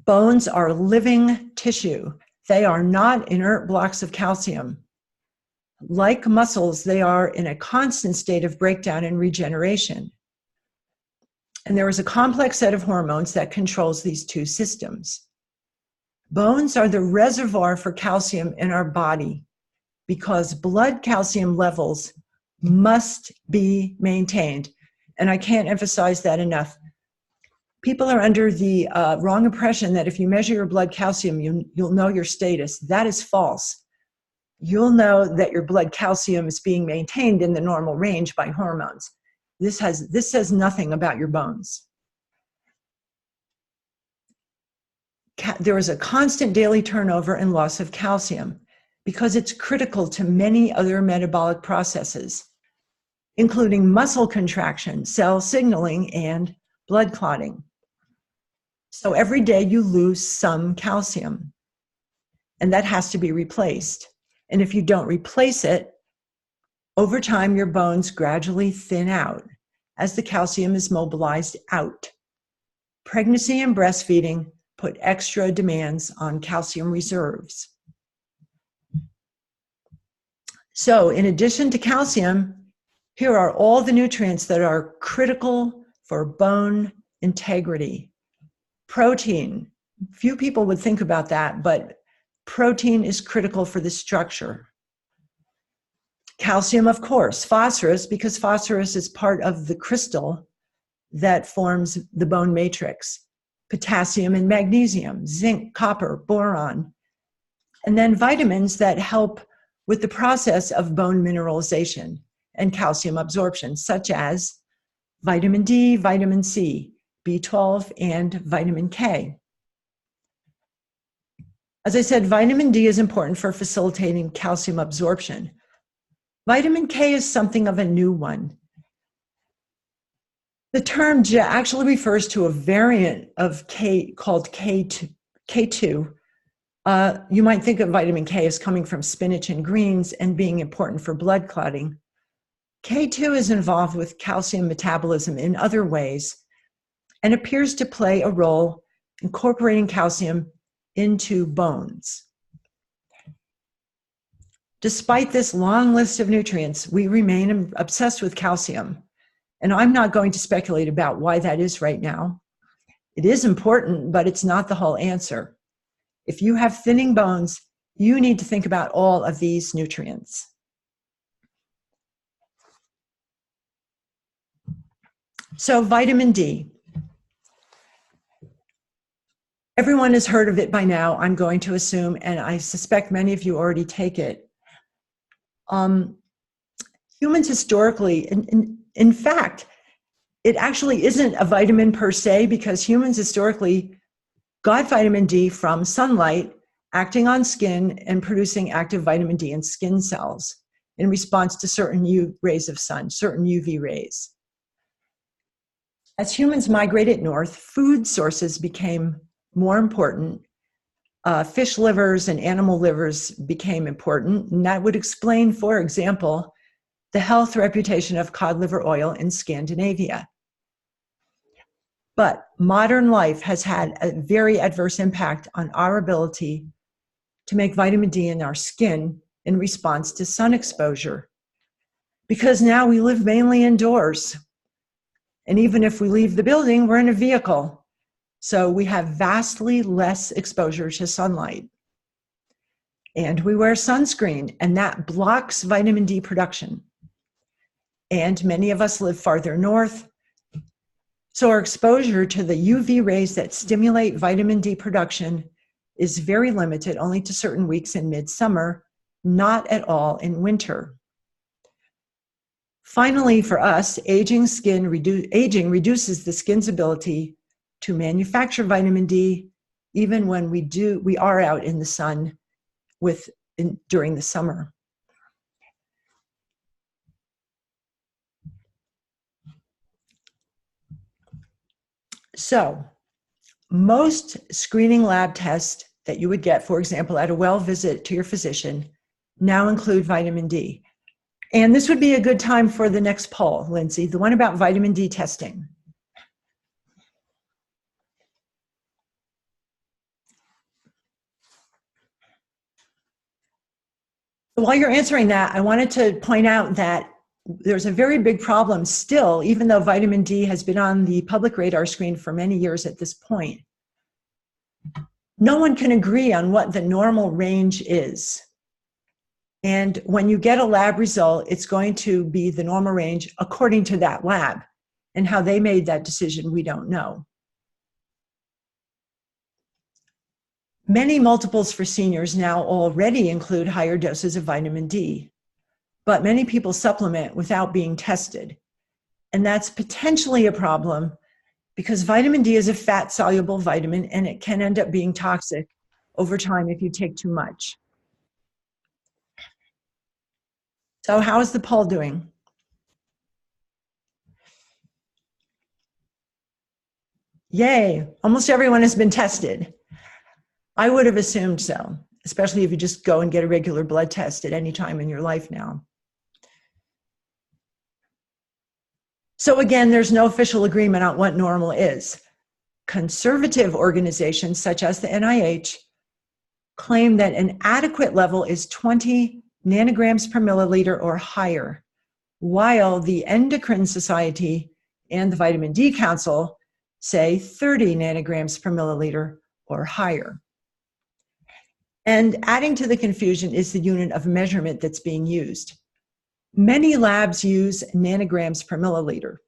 Bones are living tissue. They are not inert blocks of calcium. Like muscles, they are in a constant state of breakdown and regeneration. And there is a complex set of hormones that controls these two systems. Bones are the reservoir for calcium in our body because blood calcium levels must be maintained. And I can't emphasize that enough. People are under the wrong impression that if you measure your blood calcium, you'll know your status. That is false. You'll know that your blood calcium is being maintained in the normal range by hormones. This says nothing about your bones. There is a constant daily turnover and loss of calcium because it's critical to many other metabolic processes, including muscle contraction, cell signaling, and blood clotting. So every day you lose some calcium, and that has to be replaced. And if you don't replace it, over time your bones gradually thin out as the calcium is mobilized out. Pregnancy and breastfeeding put extra demands on calcium reserves. So in addition to calcium, here are all the nutrients that are critical for bone integrity. Protein. Few people would think about that, but protein is critical for the structure. Calcium, of course. Phosphorus, because phosphorus is part of the crystal that forms the bone matrix. Potassium and magnesium, zinc, copper, boron. And then vitamins that help with the process of bone mineralization and calcium absorption, such as vitamin D, vitamin C, B12, and vitamin K. As I said, vitamin D is important for facilitating calcium absorption. Vitamin K is something of a new one. The term actually refers to a variant of K called K2. You might think of vitamin K as coming from spinach and greens and being important for blood clotting. K2 is involved with calcium metabolism in other ways and appears to play a role incorporating calcium into bones. Despite this long list of nutrients, we remain obsessed with calcium. And I'm not going to speculate about why that is right now. It is important, but it's not the whole answer. If you have thinning bones, you need to think about all of these nutrients. So vitamin D. Everyone has heard of it by now, I'm going to assume, and I suspect many of you already take it. Humans historically, in fact, it actually isn't a vitamin per se because humans historically got vitamin D from sunlight acting on skin and producing active vitamin D in skin cells in response to certain rays of sun, certain UV rays. As humans migrated north, food sources became more important. Fish livers and animal livers became important, and that would explain, for example, the health reputation of cod liver oil in Scandinavia. But modern life has had a very adverse impact on our ability to make vitamin D in our skin in response to sun exposure, because now we live mainly indoors. And even if we leave the building, we're in a vehicle. So we have vastly less exposure to sunlight. And we wear sunscreen, and that blocks vitamin D production. And many of us live farther north. So our exposure to the UV rays that stimulate vitamin D production is very limited, only to certain weeks in midsummer, not at all in winter. Finally, for us, aging reduces the skin's ability to manufacture vitamin D, even when we are out in the sun during the summer. So, most screening lab tests that you would get, for example, at a well visit to your physician, now include vitamin D. And this would be a good time for the next poll, Lindsay, the one about vitamin D testing. While you're answering that, I wanted to point out that there's a very big problem still, even though vitamin D has been on the public radar screen for many years at this point. No one can agree on what the normal range is. And when you get a lab result, it's going to be the normal range according to that lab. And how they made that decision, we don't know. Many multiples for seniors now already include higher doses of vitamin D, but many people supplement without being tested. And that's potentially a problem because vitamin D is a fat-soluble vitamin and it can end up being toxic over time if you take too much. So how is the poll doing? Yay, almost everyone has been tested. I would have assumed so, especially if you just go and get a regular blood test at any time in your life now. So again, there's no official agreement on what normal is. Conservative organizations such as the NIH claim that an adequate level is 20 nanograms per milliliter or higher, while the Endocrine Society and the Vitamin D Council say 30 nanograms per milliliter or higher. And adding to the confusion is the unit of measurement that's being used. Many labs use nanograms per milliliter.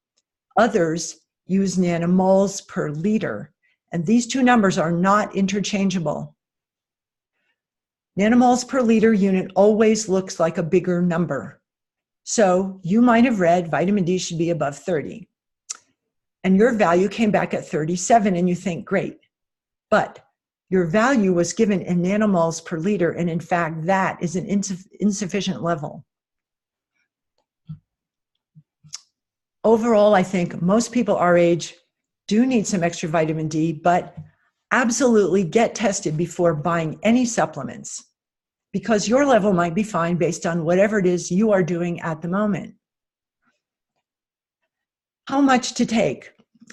Others use nanomoles per liter. And these two numbers are not interchangeable. Nanomoles per liter unit always looks like a bigger number. So you might have read vitamin D should be above 30. And your value came back at 37 and you think, great. But your value was given in nanomoles per liter, and in fact, that is an insufficient level. Overall, I think most people our age do need some extra vitamin D, but absolutely get tested before buying any supplements, because your level might be fine based on whatever it is you are doing at the moment. How much to take?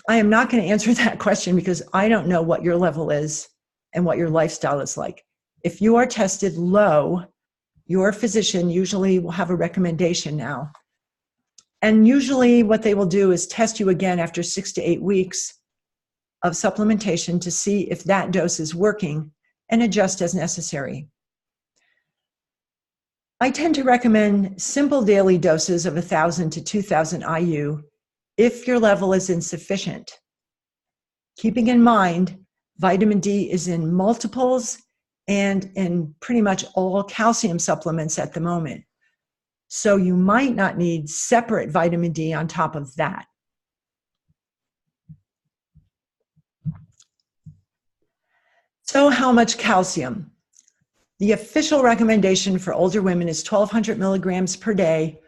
I am not going to answer that question because I don't know what your level is and what your lifestyle is like. If you are tested low, your physician usually will have a recommendation now. And usually what they will do is test you again after 6 to 8 weeks of supplementation to see if that dose is working and adjust as necessary. I tend to recommend simple daily doses of 1,000 to 2,000 IU if your level is insufficient. Keeping in mind, vitamin D is in multiples and in pretty much all calcium supplements at the moment. So you might not need separate vitamin D on top of that. So how much calcium? The official recommendation for older women is 1,200 milligrams per day,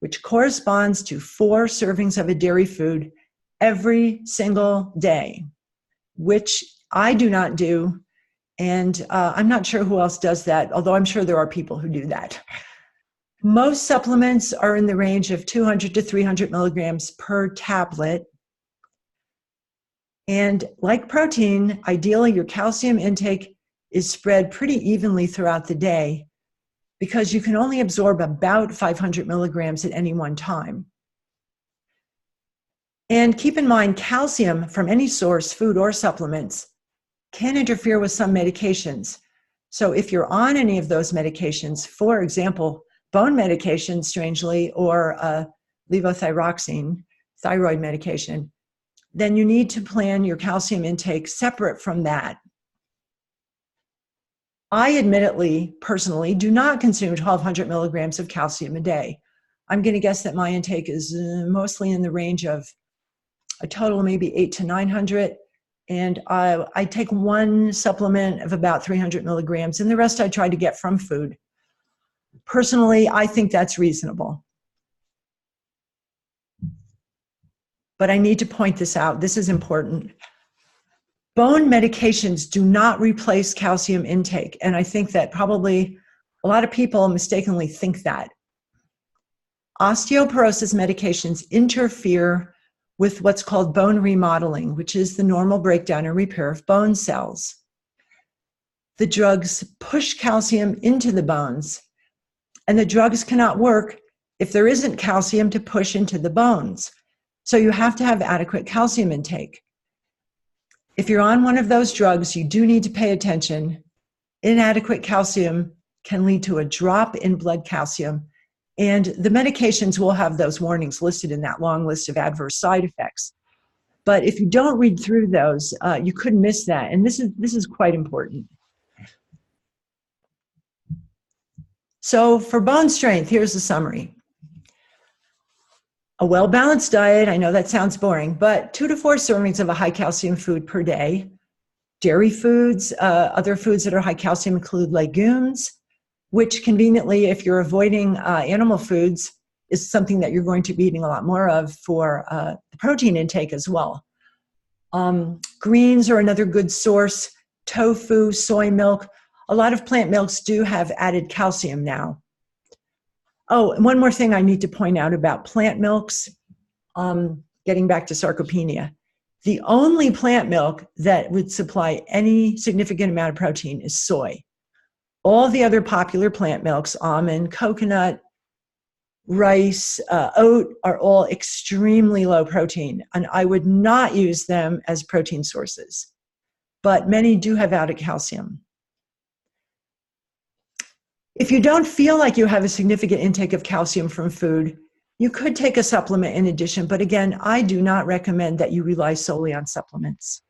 which corresponds to 4 servings of a dairy food every single day, which I do not do. And I'm not sure who else does that, although I'm sure there are people who do that. Most supplements are in the range of 200 to 300 milligrams per tablet. And like protein, ideally your calcium intake is spread pretty evenly throughout the day because you can only absorb about 500 milligrams at any one time. And keep in mind, calcium from any source, food or supplements, can interfere with some medications. So if you're on any of those medications, for example, bone medication, strangely, or levothyroxine, thyroid medication, then you need to plan your calcium intake separate from that. I admittedly, personally, do not consume 1,200 milligrams of calcium a day. I'm going to guess that my intake is mostly in the range of a total of maybe 800 to 900. And I take one supplement of about 300 milligrams, and the rest I try to get from food. Personally, I think that's reasonable. But I need to point this out. This is important. Bone medications do not replace calcium intake. And I think that probably a lot of people mistakenly think that. Osteoporosis medications interfere with what's called bone remodeling, which is the normal breakdown and repair of bone cells. The drugs push calcium into the bones, and the drugs cannot work if there isn't calcium to push into the bones. So you have to have adequate calcium intake. If you're on one of those drugs, you do need to pay attention. Inadequate calcium can lead to a drop in blood calcium, and the medications will have those warnings listed in that long list of adverse side effects. But if you don't read through those, you could miss that, and this is quite important. So for bone strength, here's the summary. A well-balanced diet, I know that sounds boring, but 2 to 4 servings of a high calcium food per day. Dairy foods, other foods that are high calcium include legumes, which conveniently, if you're avoiding animal foods, is something that you're going to be eating a lot more of for the protein intake as well. Greens are another good source. Tofu, soy milk. A lot of plant milks do have added calcium now. Oh, and one more thing I need to point out about plant milks, getting back to sarcopenia. The only plant milk that would supply any significant amount of protein is soy. All the other popular plant milks, almond, coconut, rice, oat, are all extremely low protein, and I would not use them as protein sources. But many do have added calcium. If you don't feel like you have a significant intake of calcium from food, you could take a supplement in addition, but again, I do not recommend that you rely solely on supplements.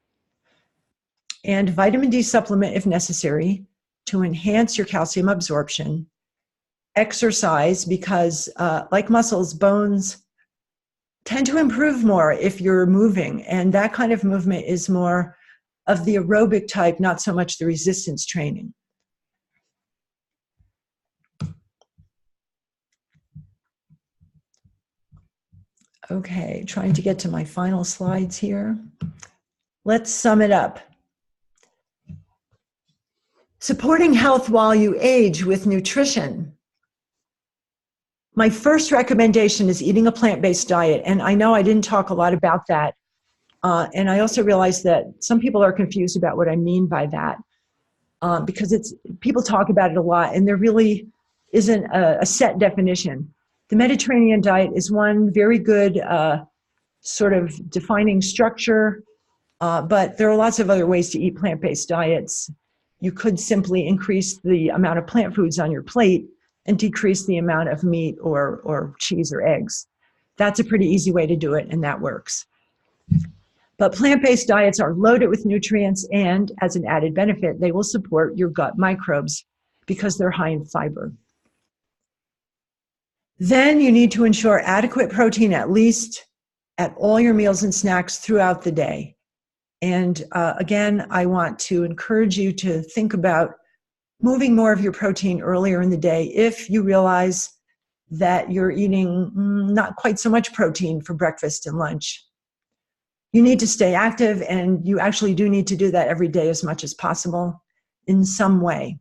And vitamin D supplement if necessary to enhance your calcium absorption. Exercise, because like muscles, bones tend to improve more if you're moving, and that kind of movement is more of the aerobic type, not so much the resistance training. Okay, trying to get to my final slides here. Let's sum it up. Supporting health while you age with nutrition. My first recommendation is eating a plant-based diet, and I know I didn't talk a lot about that. And I also realize that some people are confused about what I mean by that, because people talk about it a lot, and there really isn't a set definition. The Mediterranean diet is one very good sort of defining structure, but there are lots of other ways to eat plant-based diets. You could simply increase the amount of plant foods on your plate and decrease the amount of meat or cheese or eggs. That's a pretty easy way to do it, and that works. But plant-based diets are loaded with nutrients, and as an added benefit, they will support your gut microbes because they're high in fiber. Then you need to ensure adequate protein at least at all your meals and snacks throughout the day. And again, I want to encourage you to think about moving more of your protein earlier in the day if you realize that you're eating not quite so much protein for breakfast and lunch. You need to stay active, and you actually do need to do that every day as much as possible in some way.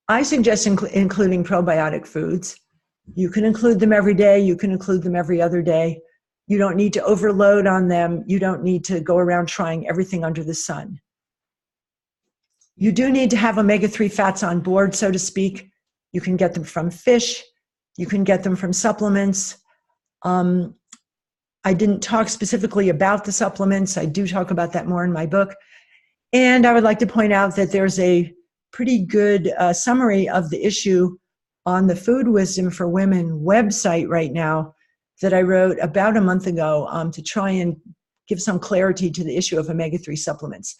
I suggest including probiotic foods. You can include them every day. You can include them every other day. You don't need to overload on them. You don't need to go around trying everything under the sun. You do need to have omega-3 fats on board, so to speak. You can get them from fish. You can get them from supplements. I didn't talk specifically about the supplements. I do talk about that more in my book. And I would like to point out that there's a pretty good summary of the issue on the Food Wisdom for Women website right now that I wrote about a month ago to try and give some clarity to the issue of omega-3 supplements.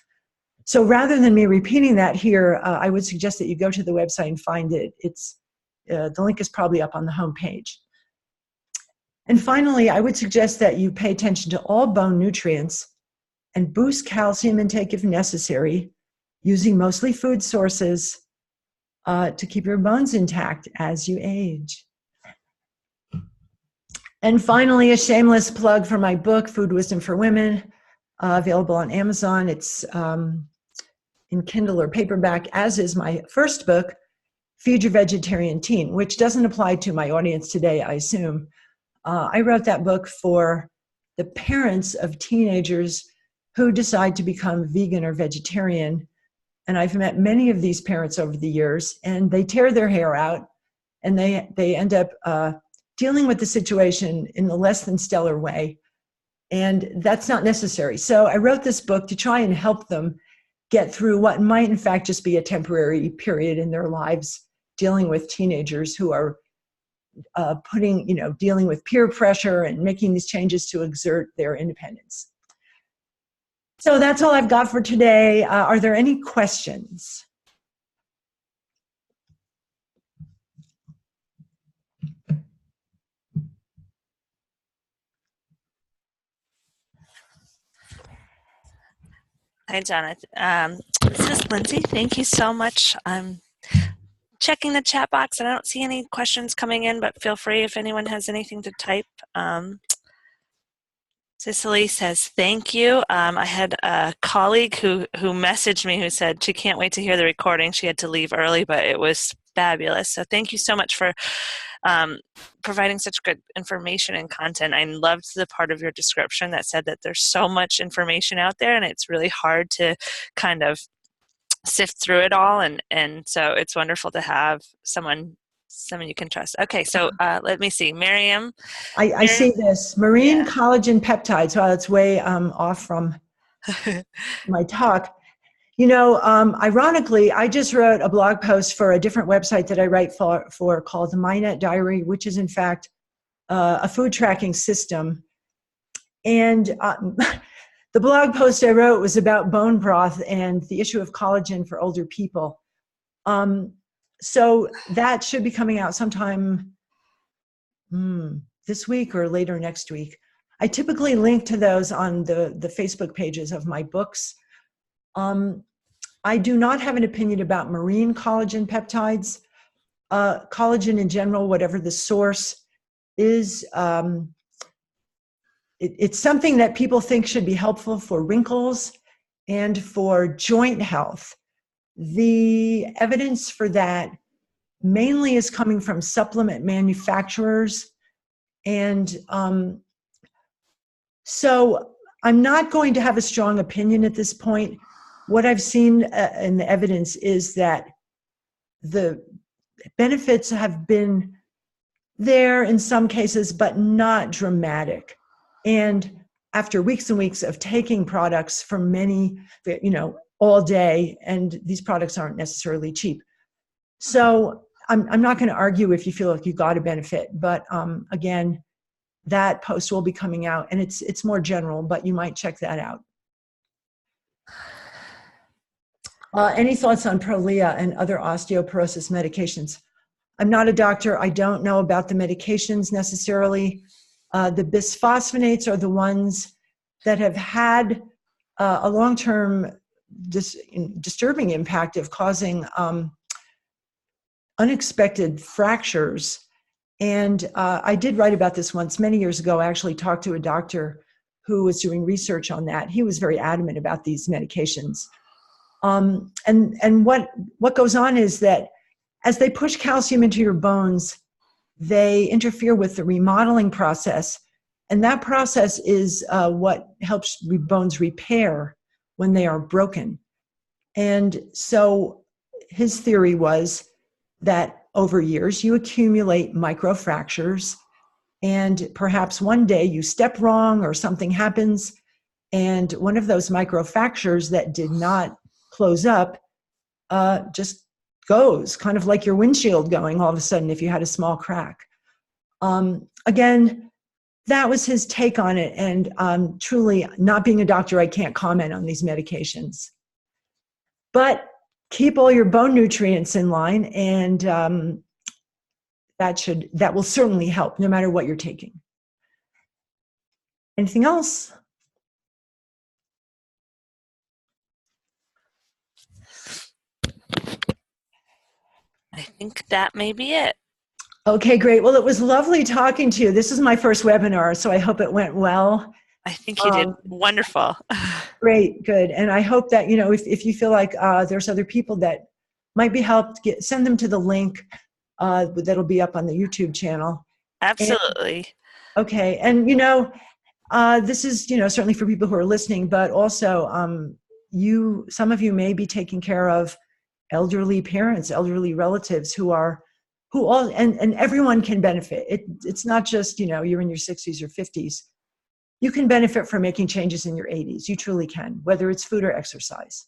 So rather than me repeating that here, I would suggest that you go to the website and find it. The link is probably up on the home page. And finally, I would suggest that you pay attention to all bone nutrients and boost calcium intake if necessary, using mostly food sources to keep your bones intact as you age. And finally, a shameless plug for my book, Food Wisdom for Women, available on Amazon. It's in Kindle or paperback, as is my first book, Feed Your Vegetarian Teen, which doesn't apply to my audience today, I assume. I wrote that book for the parents of teenagers who decide to become vegan or vegetarian. And I've met many of these parents over the years, and they tear their hair out, and they end up dealing with the situation in a less than stellar way. And that's not necessary. So I wrote this book to try and help them get through what might in fact just be a temporary period in their lives, dealing with teenagers who are dealing with peer pressure and making these changes to exert their independence. So that's all I've got for today. Are there any questions? Hi, Donna. This is Lindsay. Thank you so much. I'm checking the chat box. I don't see any questions coming in, but feel free if anyone has anything to type. Cicely says, thank you. I had a colleague who messaged me who said she can't wait to hear the recording. She had to leave early, but it was fabulous. So thank you so much for providing such good information and content. I loved the part of your description that said that there's so much information out there and it's really hard to kind of sift through it all. And so it's wonderful to have someone you can trust. Okay, so let me see. Miriam. I see this. Marine collagen peptides. Well, it's way off from my talk. You know, ironically, I just wrote a blog post for a different website that I write for called the MyNet Diary, which is in fact a food tracking system. And the blog post I wrote was about bone broth and the issue of collagen for older people. So that should be coming out sometime this week or later next week. I typically link to those on the Facebook pages of my books. I do not have an opinion about marine collagen peptides. Collagen in general, whatever the source is, it's something that people think should be helpful for wrinkles and for joint health. The evidence for that mainly is coming from supplement manufacturers. And so I'm not going to have a strong opinion at this point. What I've seen in the evidence is that the benefits have been there in some cases, but not dramatic. And after weeks and weeks of taking products for all day, and these products aren't necessarily cheap. So I'm not going to argue if you feel like you got a benefit, but again, that post will be coming out, and it's more general, but you might check that out. Any thoughts on Prolia and other osteoporosis medications? I'm not a doctor. I don't know about the medications necessarily. The bisphosphonates are the ones that have had a long-term disturbing impact of causing unexpected fractures. And I did write about this once many years ago. I actually talked to a doctor who was doing research on that. He was very adamant about these medications. And what goes on is that as they push calcium into your bones, they interfere with the remodeling process. And that process is what helps bones repair when they are broken. And so his theory was that over years, you accumulate microfractures, and perhaps one day you step wrong or something happens, and one of those microfractures that did not close up just goes, kind of like your windshield going all of a sudden if you had a small crack. Again, that was his take on it, and truly, not being a doctor, I can't comment on these medications. But keep all your bone nutrients in line, and that will certainly help no matter what you're taking. Anything else? I think that may be it. Okay, great. Well, it was lovely talking to you. This is my first webinar, so I hope it went well. I think you did wonderful. Great, good. And I hope that, if you feel like there's other people that might be helped, send them to the link that'll be up on the YouTube channel. Absolutely. Okay. And, this is, certainly for people who are listening, but also some of you may be taking care of elderly parents, elderly relatives and everyone can benefit. It's not just, you're in your 60s or 50s. You can benefit from making changes in your 80s. You truly can, whether it's food or exercise.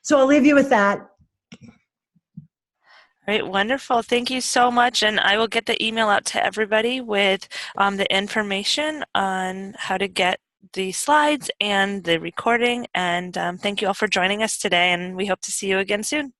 So I'll leave you with that. Great, wonderful. Thank you so much. And I will get the email out to everybody with the information on how to get the slides and the recording. And thank you all for joining us today. And we hope to see you again soon.